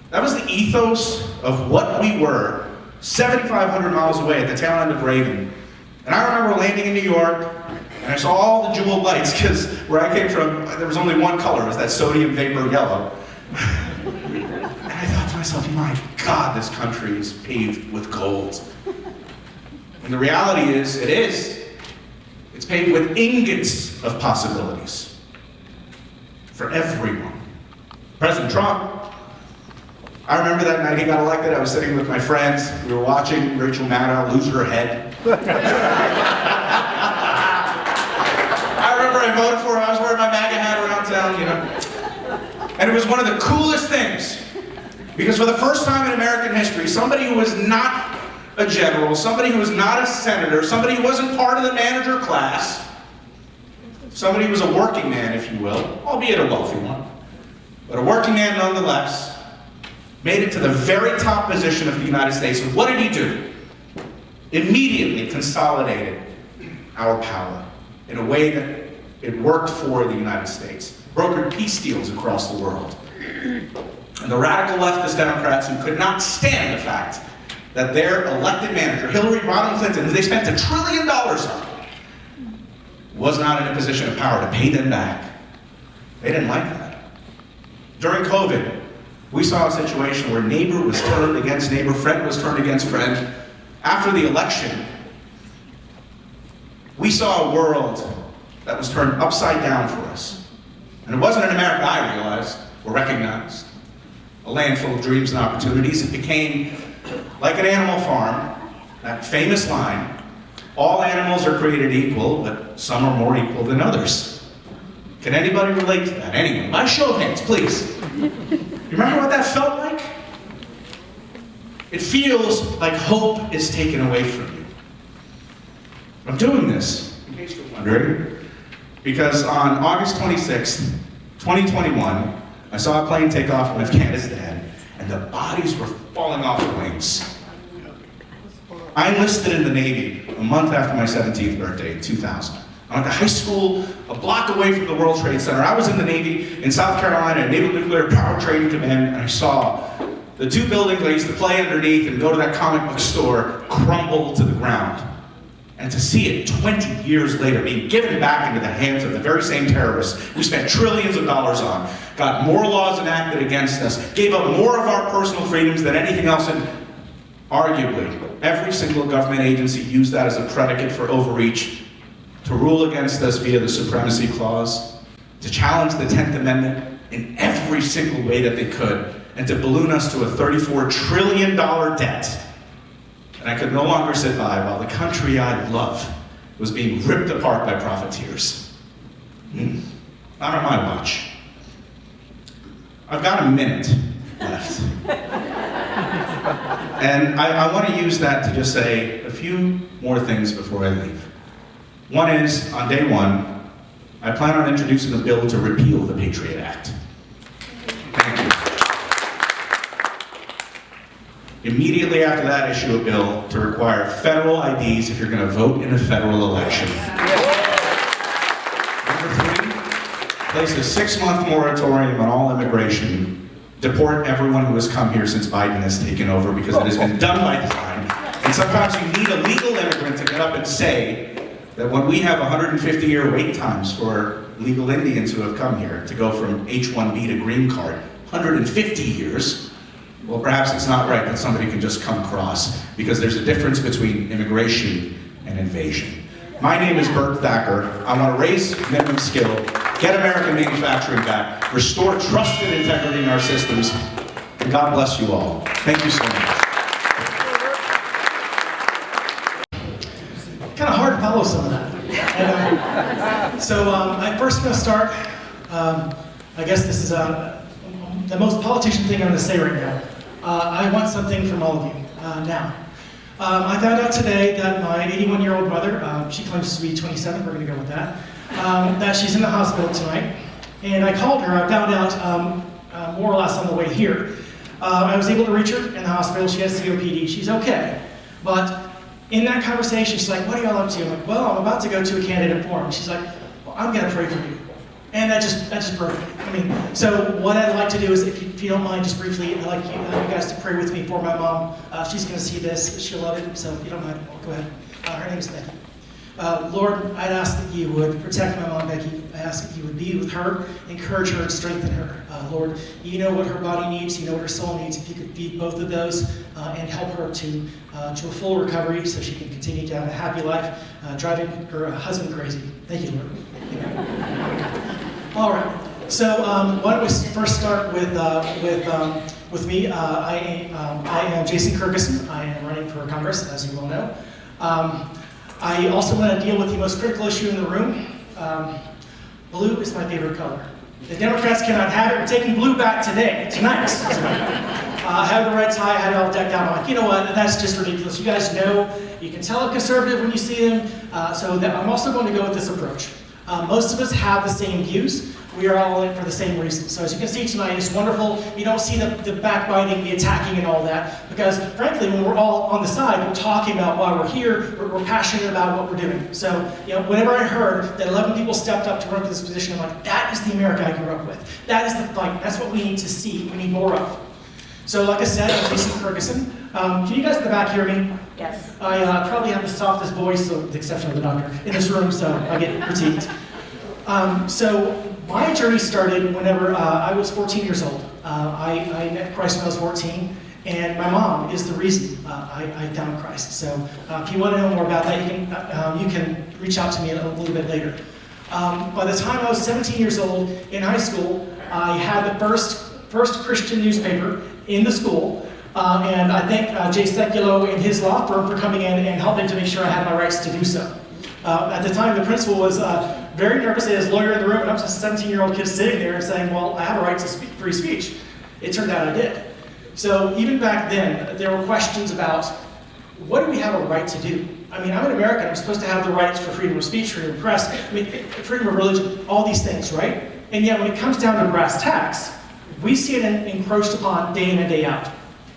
That was the ethos of what we were 7,500 miles away at the tail end of Reagan. And I remember landing in New York, And I saw all the jeweled lights, because where I came from, there was only one color, it was that sodium vapor yellow. And I thought to myself, my God, this country is paved with gold. And the reality is, it is. It's paved with ingots of possibilities for everyone. President Trump, I remember that night he got elected, I was sitting with my friends, we were watching Rachel Maddow lose her head. I remember I voted for her, I was wearing my MAGA hat around town, you know. And it was one of the coolest things, because for the first time in American history, somebody who was not a general, somebody who was not a senator, somebody who wasn't part of the manager class, somebody who was a working man, if you will, albeit a wealthy one, but a working man nonetheless, made it to the very top position of the United States. And what did he do? Immediately consolidated our power in a way that it worked for the United States. Brokered peace deals across the world. And the radical leftist Democrats who could not stand the fact that their elected manager, Hillary Rodham Clinton, who they spent $1 trillion on, was not in a position of power to pay them back. They didn't like that. During COVID, we saw a situation where neighbor was turned against neighbor, friend was turned against friend. After the election, we saw a world that was turned upside down for us. And it wasn't an America I realized or recognized, a land full of dreams and opportunities. It became like an Animal Farm, that famous line, all animals are created equal, but some are more equal than others. Can anybody relate to that? Anyone? By show of hands, please. You remember what that felt like? It feels like hope is taken away from you. I'm doing this, in case you're wondering, because on August 26th, 2021, I saw a plane take off from Afghanistan, and the bodies were falling off the wings. I enlisted in the Navy a month after my 17th birthday in 2000. I went to high school a block away from the World Trade Center. I was in the Navy in South Carolina at Naval Nuclear Power Training Command, and I saw the two buildings I used to play underneath and go to that comic book store crumble to the ground. And to see it 20 years later being given back into the hands of the very same terrorists we spent trillions of dollars on, got more laws enacted against us, gave up more of our personal freedoms than anything else, and arguably every single government agency used that as a predicate for overreach, to rule against us via the Supremacy Clause, to challenge the 10th Amendment in every single way that they could, and to balloon us to a $34 trillion debt. And I could no longer sit by while the country I love was being ripped apart by profiteers. Not on my watch. I've got a minute left. And I want to use that to just say a few more things before I leave. One is, on day one, I plan on introducing a bill to repeal the Patriot Act. Thank you. Immediately after that, issue a bill to require federal IDs if you're going to vote in a federal election. Number three, place a 6-month moratorium on all immigration. Deport everyone who has come here since Biden has taken over, because it has been done by design. And sometimes you need a legal immigrant to get up and say that when we have 150-year wait times for legal Indians who have come here to go from H-1B to green card, 150 years, well, perhaps it's not right that somebody can just come across, because there's a difference between immigration and invasion. My name is Bert Thacker. I want to raise minimum skill, get American manufacturing back, restore trust and integrity in our systems, and God bless you all. Thank you so much. Kind of hard to follow some of that. And, I first want to start, I guess this is the most politician thing I'm going to say right now. I want something from all of you now. I found out today that my 81-year-old mother, she claims to be 27, we're going to go with that, that she's in the hospital tonight. And I called her, I found out more or less on the way here. I was able to reach her in the hospital, she has COPD, she's okay. But in that conversation, she's like, what are y'all up to? I'm like, well, I'm about to go to a candidate forum. She's like, well, I'm going to pray for you. And that just broke me. I mean, so what I'd like to do is, if you don't mind, just briefly, I'd like you guys to pray with me for my mom. She's going to see this. She'll love it. So if you don't mind, go ahead. Her name is Becky. Lord, I'd ask that you would protect my mom, Becky. I ask that you would be with her, encourage her, and strengthen her. Lord, you know what her body needs, you know what her soul needs. If you could feed both of those and help her to a full recovery so she can continue to have a happy life, driving her husband crazy. Thank you, Lord. All right. So why don't we first start with me. I am Jason Kirkison. I am running for Congress, as you well know. I also want to deal with the most critical issue in the room. Blue is my favorite color. The Democrats cannot have it. We're taking blue back tonight. I have the red tie, I had it all decked out. I'm like, you know what, that's just ridiculous. You guys know, you can tell a conservative when you see them. I'm also going to go with this approach. Most of us have the same views. We are all in it for the same reason. So as you can see tonight, it's wonderful. You don't see the backbiting, the attacking, and all that. Because frankly, when we're all on the side, we're talking about why we're here. We're passionate about what we're doing. So whenever I heard that 11 people stepped up to run for this position, I'm like, that is the America I grew up with. That is the fight. That's what we need to see. We need more of. So like I said, I'm Jason Ferguson. Can you guys in the back hear me? Yes. I probably have the softest voice, with the exception of the doctor, in this room, so I get critiqued. So my journey started whenever I was 14 years old. I met Christ when I was 14, and my mom is the reason I found Christ. So if you want to know more about that, you can reach out to me a little bit later. By the time I was 17 years old in high school, I had the first Christian newspaper in the school, and I thank Jay Sekulow and his law firm for coming in and helping to make sure I had my rights to do so. At the time, the principal was very nervous as lawyer in the room, and I was a 17-year-old kid sitting there and saying, well, I have a right to free speech. It turned out I did. So even back then, there were questions about, what do we have a right to do? I mean, I'm an American, I'm supposed to have the rights for freedom of speech, freedom of press, freedom of religion, all these things, right? And yet when it comes down to brass tacks, we see it encroached upon day in and day out.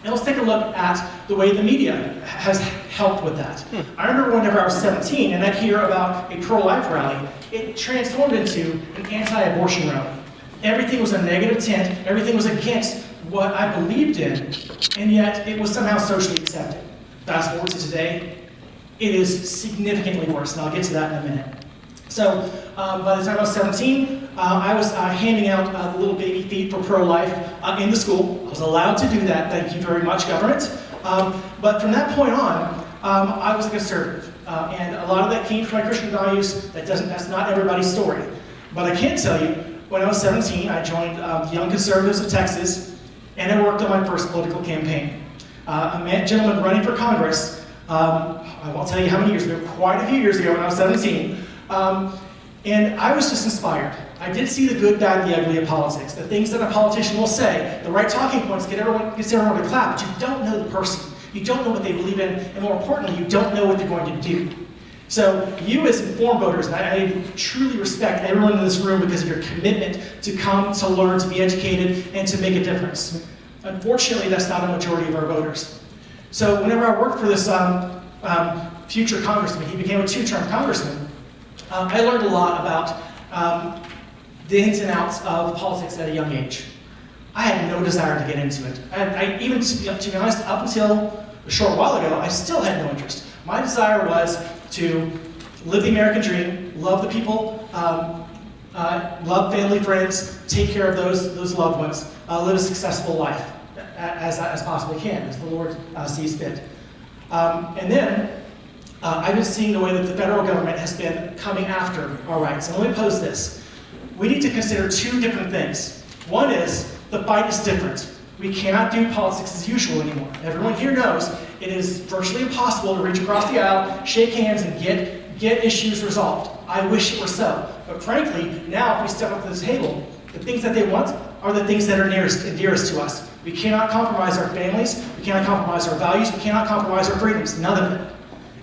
And let's take a look at the way the media has helped with that. I remember whenever I was 17 and I'd hear about a pro-life rally, it transformed into an anti-abortion rally. Everything was a negative tint, everything was against what I believed in, and yet it was somehow socially accepted. Fast forward to today, it is significantly worse, and I'll get to that in a minute. So by the time I was 17, I was handing out the little baby feet for pro-life in the school. I was allowed to do that, thank you very much, government. But from that point on, I was a conservative. And a lot of that came from my Christian values. That's not everybody's story. But I can tell you, when I was 17, I joined the Young Conservatives of Texas, and I worked on my first political campaign. A gentleman running for Congress, I won't tell you how many years ago, quite a few years ago when I was 17, and I was just inspired. I did see the good, bad, and the ugly of politics. The things that a politician will say, the right talking points gets everyone to clap, but you don't know the person. You don't know what they believe in, and more importantly, you don't know what they're going to do. So you as informed voters, and I truly respect everyone in this room because of your commitment to come, to learn, to be educated, and to make a difference. Unfortunately, that's not a majority of our voters. So whenever I worked for this future congressman, he became a 2-term congressman, I learned a lot about the ins and outs of politics at a young age. I had no desire to get into it. Even to be honest, up until a short while ago, I still had no interest. My desire was to live the American dream, love the people, love family, friends, take care of those loved ones, live a successful life as possibly can, as the Lord sees fit. And then I've been seeing the way that the federal government has been coming after our rights. And let me pose this. We need to consider 2 different things. One is, the fight is different. We cannot do politics as usual anymore. Everyone here knows it is virtually impossible to reach across the aisle, shake hands, and get issues resolved. I wish it were so. But frankly, now if we step up to the table, the things that they want are the things that are nearest and dearest to us. We cannot compromise our families, we cannot compromise our values, we cannot compromise our freedoms, none of it.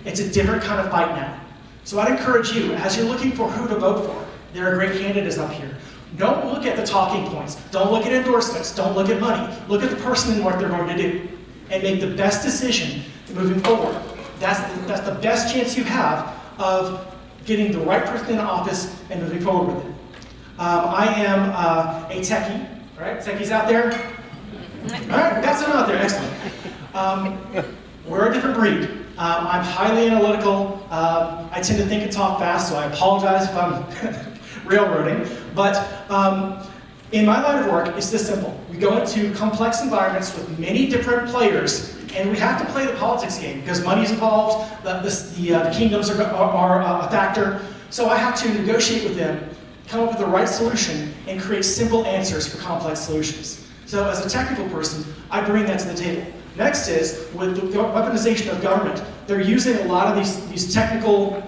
It's a different kind of fight now. So I'd encourage you, as you're looking for who to vote for, there are great candidates up here. Don't look at the talking points. Don't look at endorsements. Don't look at money. Look at the person and what they're going to do. And make the best decision moving forward. That's the best chance you have of getting the right person in office and moving forward with it. I am a techie. All right, techies out there? All right, got some out there. Excellent. We're a different breed. I'm highly analytical. I tend to think and talk fast, so I apologize if I'm railroading. But in my line of work, it's this simple. We go into complex environments with many different players, and we have to play the politics game because money is involved, the kingdoms are a factor. So I have to negotiate with them, come up with the right solution, and create simple answers for complex solutions. So as a technical person, I bring that to the table. Next is, with the weaponization of government, they're using a lot of these technical,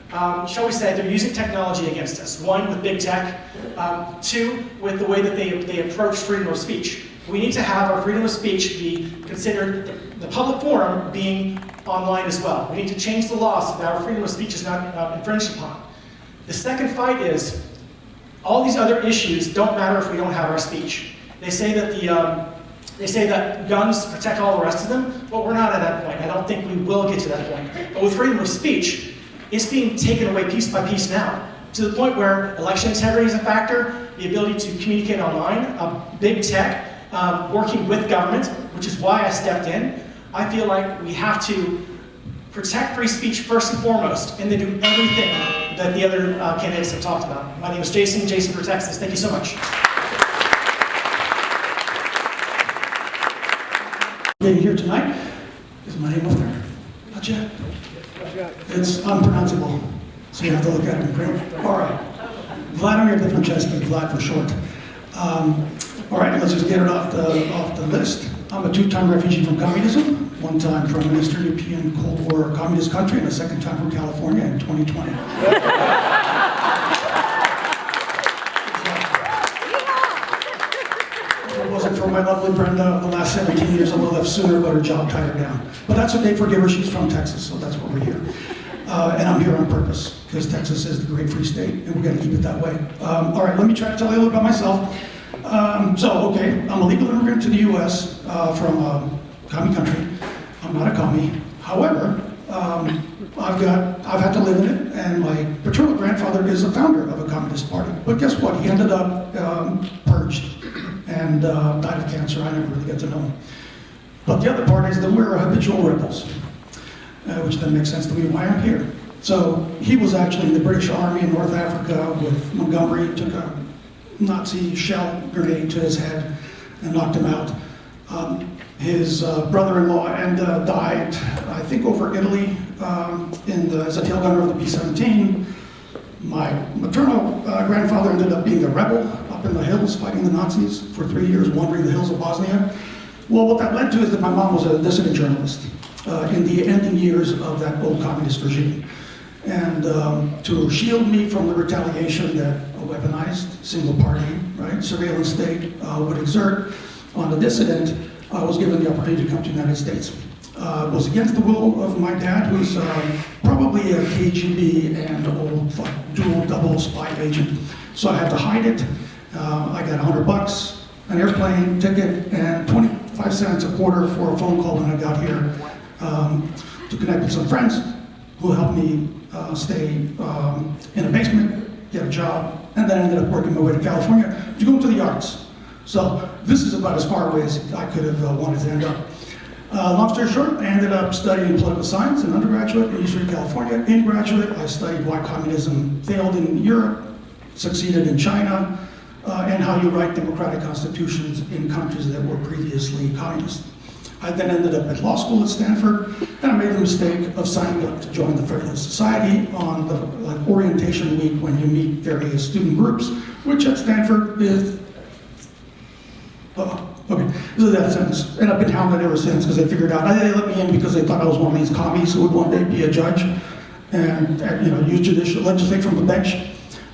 shall we say, they're using technology against us. One, with big tech. Two, with the way that they approach freedom of speech. We need to have our freedom of speech be considered, the public forum being online as well. We need to change the law so that our freedom of speech is not infringed upon. The second fight is, all these other issues don't matter if we don't have our speech. They say that guns protect all the rest of them, but we're not at that point. I don't think we will get to that point. But with freedom of speech, it's being taken away piece by piece now, to the point where election integrity is a factor, the ability to communicate online, big tech, working with government, which is why I stepped in. I feel like we have to protect free speech first and foremost, and then do everything that the other candidates have talked about. My name is Jason for Texas. Thank you so much. Being here tonight, is my name up there? Not yet. It's unpronounceable, so you have to look at it in print. All right. Vladimir De Franceschi, Vlad for short. All right, let's just get it off the list. I'm a two-time refugee from communism, one time from an Eastern European Cold War communist country, and a second time from California in 2020. If it wasn't for my lovely Brenda, the last 17 years I would have left sooner, but her job tied her down. But that's okay, forgive her, she's from Texas, so that's why we're here. And I'm here on purpose, because Texas is the great free state, and we're gonna keep it that way. All right, let me try to tell you a little about myself. Okay, I'm a legal immigrant to the U.S. From a commie country. I'm not a commie. However, I've had to live in it, and my paternal grandfather is a founder of a communist party. But guess what? He ended up purged and died of cancer. I never really got to know him. But the other part is that we're habitual rebels, which then makes sense to me why I'm here. So he was actually in the British Army in North Africa with Montgomery, took a Nazi shell grenade to his head and knocked him out. His brother-in-law died, I think, over Italy as a tail gunner of the B-17. My maternal grandfather ended up being a rebel up in the hills fighting the Nazis for 3 years, wandering the hills of Bosnia. Well, what that led to is that my mom was a dissident journalist in the ending years of that old communist regime. And to shield me from the retaliation that a weaponized single party, right, surveillance state would exert on the dissident, I was given the opportunity to come to the United States. It was against the will of my dad, who's probably a KGB and old dual double spy agent. So I had to hide it. I got $100, an airplane ticket, and 25 cents a quarter for a phone call when I got here to connect with some friends who helped me stay in a basement, get a job, and then ended up working my way to California to go into the arts. So this is about as far away as I could have wanted to end up. Long story short, I ended up studying political science in undergraduate in Eastern California. In graduate, I studied why communism failed in Europe, succeeded in China, and how you write democratic constitutions in countries that were previously communist. I then ended up at law school at Stanford, and I made the mistake of signing up to join the Federalist Society on the orientation week when you meet various student groups, which at Stanford is, this is a death sentence. And I've been hounded ever since because they figured out, they let me in because they thought I was one of these commies who would one day be a judge and use judicial legislate from the bench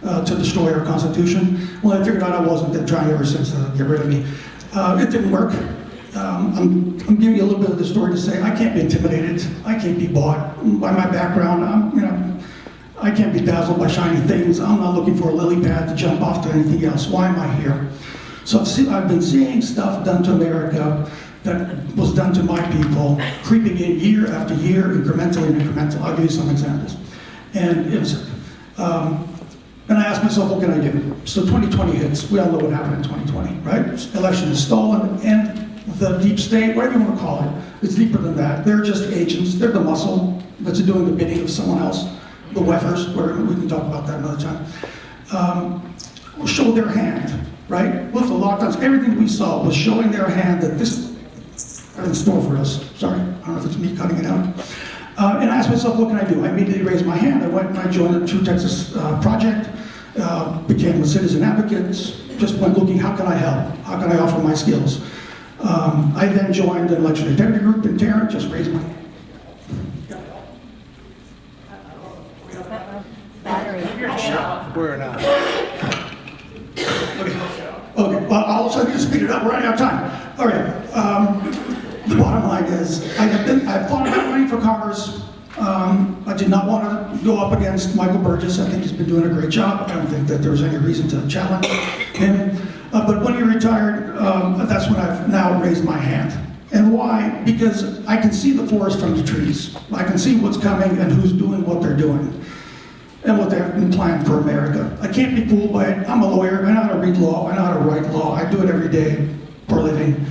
to destroy our Constitution. Well, they figured out I wasn't. They're trying ever since to get rid of me. It didn't work. I'm giving you a little bit of the story to say I can't be intimidated. I can't be bought by my background. I can't be dazzled by shiny things. I'm not looking for a lily pad to jump off to anything else. Why am I here? So I've been seeing stuff done to America that was done to my people, creeping in year after year, incrementally and incrementally. I'll give you some examples. And it was, and I asked myself, what can I do? So 2020 hits. We all know what happened in 2020, right? Election is stolen, and the deep state, whatever you want to call it. It's deeper than that. They're just agents. They're the muscle that's doing the bidding of someone else. The wefers, where we can talk about that another time. Will show their hand, right? With the lockdowns, everything we saw was showing their hand that this is in store for us. Sorry, I don't know if it's me cutting it out. And I asked myself, what can I do? I immediately raised my hand. I went and I joined the True Texas Project, became a citizen advocate, just went looking, how can I help? How can I offer my skills? I then joined an election integrity group in Tarrant, just raised my hand. We're not. Okay, well, I'll also need to speed it up, we're running out of time. All right, the bottom line is, I've thought about running for Congress. I did not want to go up against Michael Burgess. I think he's been doing a great job. I don't think that there's any reason to challenge him. But when he retired, that's when I've now raised my hand. And why? Because I can see the forest from the trees. I can see what's coming and who's doing what they're doing and what they've been planning for America. I can't be fooled by it. I'm a lawyer. I know how to read law. I know how to write law. I do it every day for a living.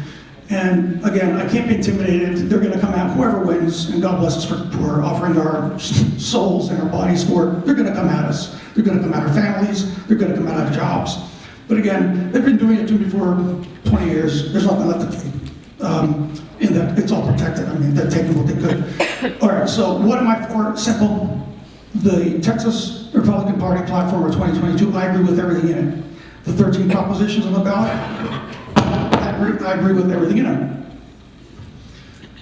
And again, I can't be intimidated. They're going to come out, whoever wins, and God bless us for offering our souls and our bodies for it. They're going to come at us. They're going to come at our families. They're going to come at our jobs. But again, they've been doing it to me for 20 years. There's nothing left to take. In that it's all protected. I mean, they're taking what they could. All right, so what am I for? Simple. The Texas Republican Party platform for 2022, I agree with everything in it. The 13 propositions on the ballot, I agree with everything in them.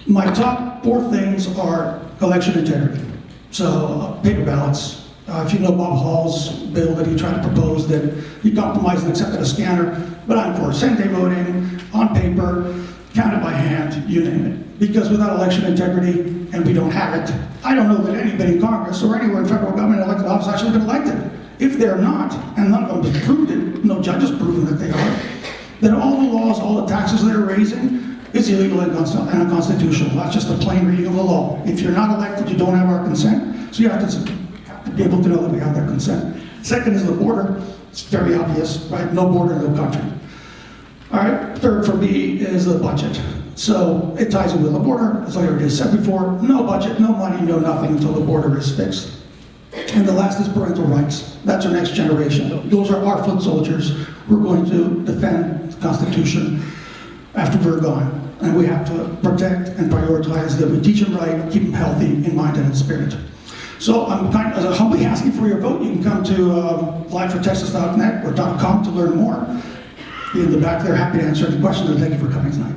My top 4 things are election integrity. So, paper ballots. If you know Bob Hall's bill that he tried to propose, that he compromised and accepted a scanner, but I'm for same-day voting, on paper, counted by hand, you name it. Because without election integrity, and we don't have it, I don't know that anybody in Congress or anywhere in federal government elected office actually been elected. If they're not, and none of them have proved it, no judge has proven that they are, then all the laws, all the taxes they're raising is illegal and unconstitutional. That's just a plain reading of the law. If you're not elected, you don't have our consent, so you have to be able to know that we have their consent. Second is the border. It's very obvious, right? No border, no country. All right, third for me is the budget. So it ties in with the border, as I already said before, no budget, no money, no nothing until the border is fixed. And the last is parental rights. That's our next generation. Those are our foot soldiers. We're going to defend the Constitution after we're gone. And we have to protect and prioritize that we teach them right, keep them healthy in mind and in spirit. So I'm humbly asking for your vote. You can come to livefortexas.net or .com to learn more. Be in the back there, happy to answer any questions, and thank you for coming tonight.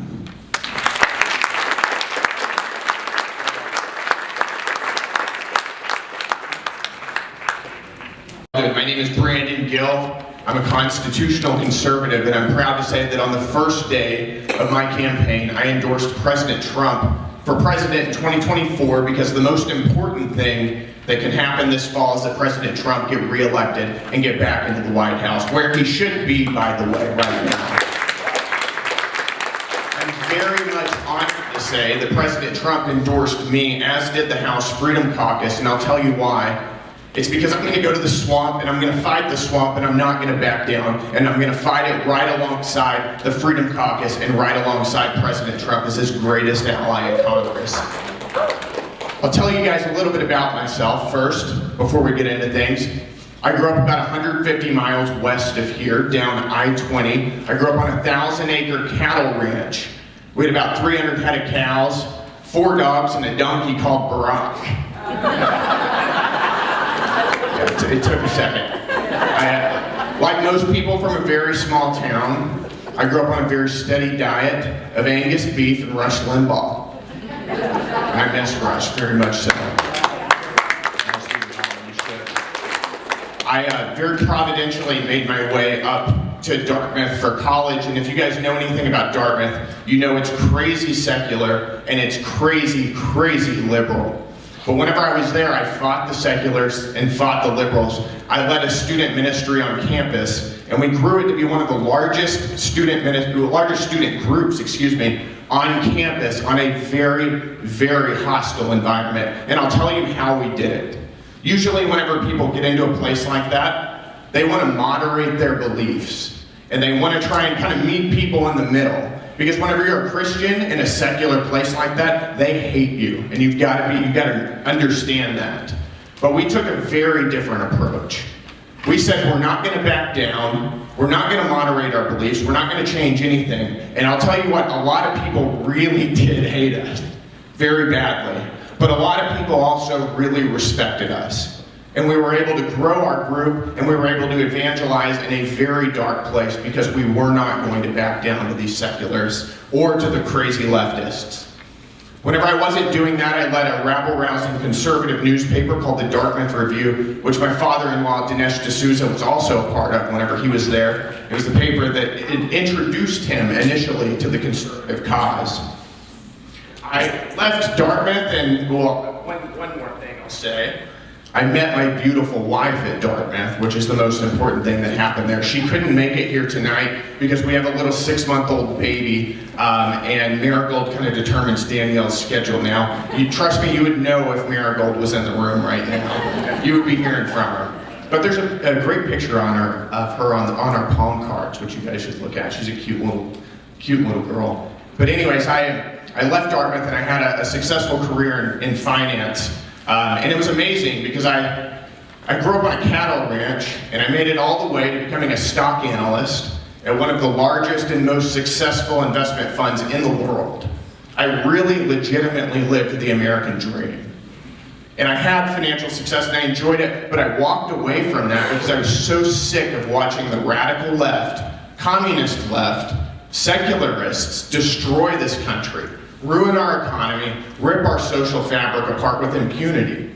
My name is Brandon Gill. I'm a constitutional conservative, and I'm proud to say that on the first day of my campaign, I endorsed President Trump for president in 2024 because the most important thing that can happen this fall is that President Trump get reelected and get back into the White House, where he should be, by the way, right now. I'm very much honored to say that President Trump endorsed me, as did the House Freedom Caucus, and I'll tell you why. It's because I'm going to go to the swamp, and I'm going to fight the swamp, and I'm not going to back down, and I'm going to fight it right alongside the Freedom Caucus and right alongside President Trump as his greatest ally in Congress. I'll tell you guys a little bit about myself first, before we get into things. I grew up about 150 miles west of here, down I-20. I grew up on a 1,000-acre cattle ranch. We had about 300 head of cows, 4 dogs, and a donkey called Barack. It took a second. Like most people from a very small town, I grew up on a very steady diet of Angus beef and Rush Limbaugh. And I miss Rush very much so. I very providentially made my way up to Dartmouth for college, and if you guys know anything about Dartmouth, you know it's crazy secular and it's crazy, crazy liberal. But whenever I was there, I fought the seculars and fought the liberals. I led a student ministry on campus, and we grew it to be one of the largest student groups, on campus on a very, very hostile environment. And I'll tell you how we did it. Usually whenever people get into a place like that, they want to moderate their beliefs. and they want to try and kind of meet people in the middle. Because whenever you're a Christian in a secular place like that, they hate you, and you've got to understand that. But we took a very different approach. We said we're not going to back down, we're not going to moderate our beliefs, we're not going to change anything. And I'll tell you what, a lot of people really did hate us, very badly. But a lot of people also really respected us. And we were able to grow our group, and we were able to evangelize in a very dark place because we were not going to back down to these seculars or to the crazy leftists. Whenever I wasn't doing that, I led a rabble-rousing conservative newspaper called the Dartmouth Review, which my father-in-law, Dinesh D'Souza, was also a part of whenever he was there. It was the paper that introduced him initially to the conservative cause. I left Dartmouth, and well, one more thing I'll say. I met my beautiful wife at Dartmouth, which is the most important thing that happened there. She couldn't make it here tonight because we have a little 6-month-old baby, and Marigold kind of determines Danielle's schedule now. Trust me, you would know if Marigold was in the room right now. You would be hearing from her. But there's a great picture of her on our palm cards, which you guys should look at. She's a cute little girl. But anyways, I left Dartmouth, and I had a successful career in finance. And it was amazing because I grew up on a cattle ranch, and I made it all the way to becoming a stock analyst at one of the largest and most successful investment funds in the world. I really legitimately lived the American dream. And I had financial success and I enjoyed it, but I walked away from that because I was so sick of watching the radical left, communist left, secularists destroy this country, ruin our economy, rip our social fabric apart with impunity.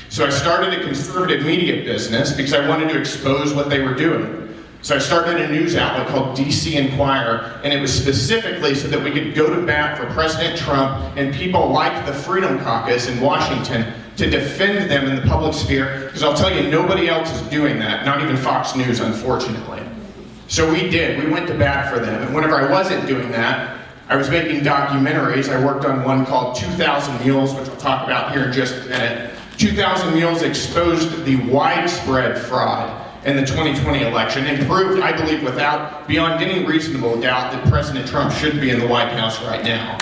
So I started a conservative media business because I wanted to expose what they were doing. So I started a news outlet called DC Inquirer, and it was specifically so that we could go to bat for President Trump and people like the Freedom Caucus in Washington to defend them in the public sphere, because I'll tell you, nobody else is doing that, not even Fox News, unfortunately. So we did. We went to bat for them, and whenever I wasn't doing that, I was making documentaries. I worked on one called 2,000 Mules, which we'll talk about here in just a minute. 2,000 Mules exposed the widespread fraud in the 2020 election and proved, I believe, beyond any reasonable doubt, that President Trump should be in the White House right now.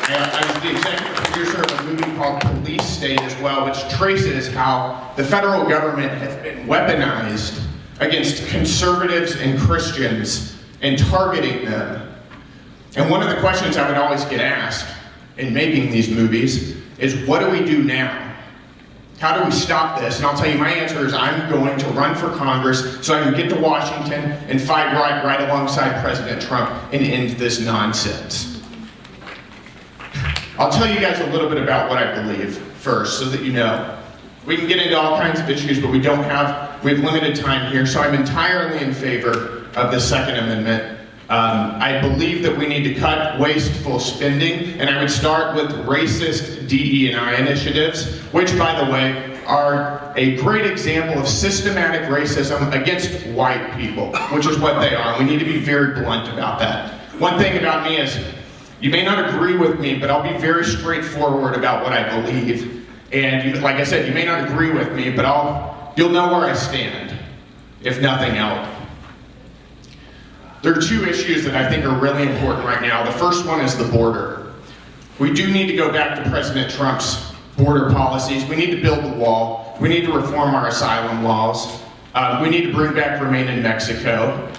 I was the executive producer of a movie called Police State as well, which traces how the federal government has been weaponized against conservatives and Christians and targeting them. And one of the questions I would always get asked in making these movies is, what do we do now? How do we stop this? And I'll tell you, my answer is I'm going to run for Congress so I can get to Washington and fight right alongside President Trump and end this nonsense. I'll tell you guys a little bit about what I believe first so that you know. We can get into all kinds of issues, but we have limited time here, so I'm entirely in favor of the Second Amendment. I believe that we need to cut wasteful spending, and I would start with racist DE&I initiatives, which, by the way, are a great example of systematic racism against white people, which is what they are. We need to be very blunt about that. One thing about me is, you may not agree with me, but I'll be very straightforward about what I believe. And like I said, you may not agree with me, but you'll know where I stand, if nothing else. There are two issues that I think are really important right now. The first one is the border. We do need to go back to President Trump's border policies. We need to build the wall. We need to reform our asylum laws. We need to bring back Remain in Mexico.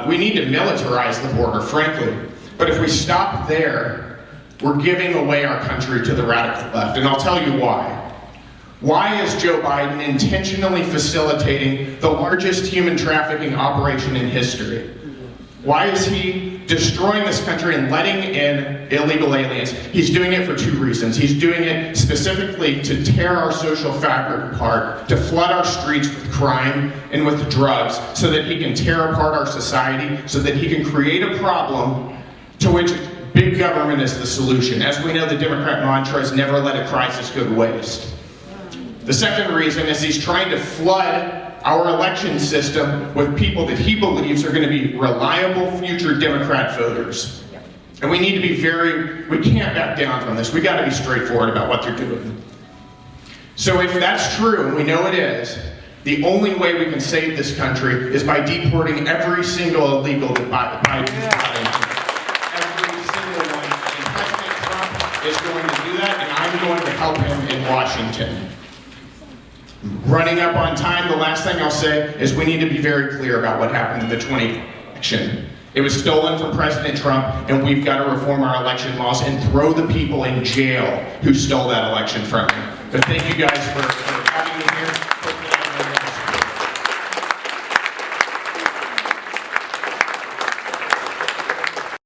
We need to militarize the border, frankly. But if we stop there, we're giving away our country to the radical left. And I'll tell you why. Why is Joe Biden intentionally facilitating the largest human trafficking operation in history? Why is he destroying this country and letting in illegal aliens? He's doing it for two reasons. He's doing it specifically to tear our social fabric apart, to flood our streets with crime and with drugs, so that he can tear apart our society, so that he can create a problem to which big government is the solution. As we know, the Democrat mantra is never let a crisis go to waste. The second reason is he's trying to flood our election system with people that he believes are going to be reliable future Democrat voters. And we need to be we can't back down from this. We got to be straightforward about what they're doing. So if that's true, and we know it is, The only way we can save this country is by deporting every single illegal that Biden's brought into it. Every single one. And President Trump is going to do that, and I'm going to help him in Washington. Running up on time, the last thing I'll say is we need to be very clear about what happened in the 2020 election. It was stolen from President Trump, and we've got to reform our election laws and throw the people in jail who stole that election from him. But thank you guys for having me here.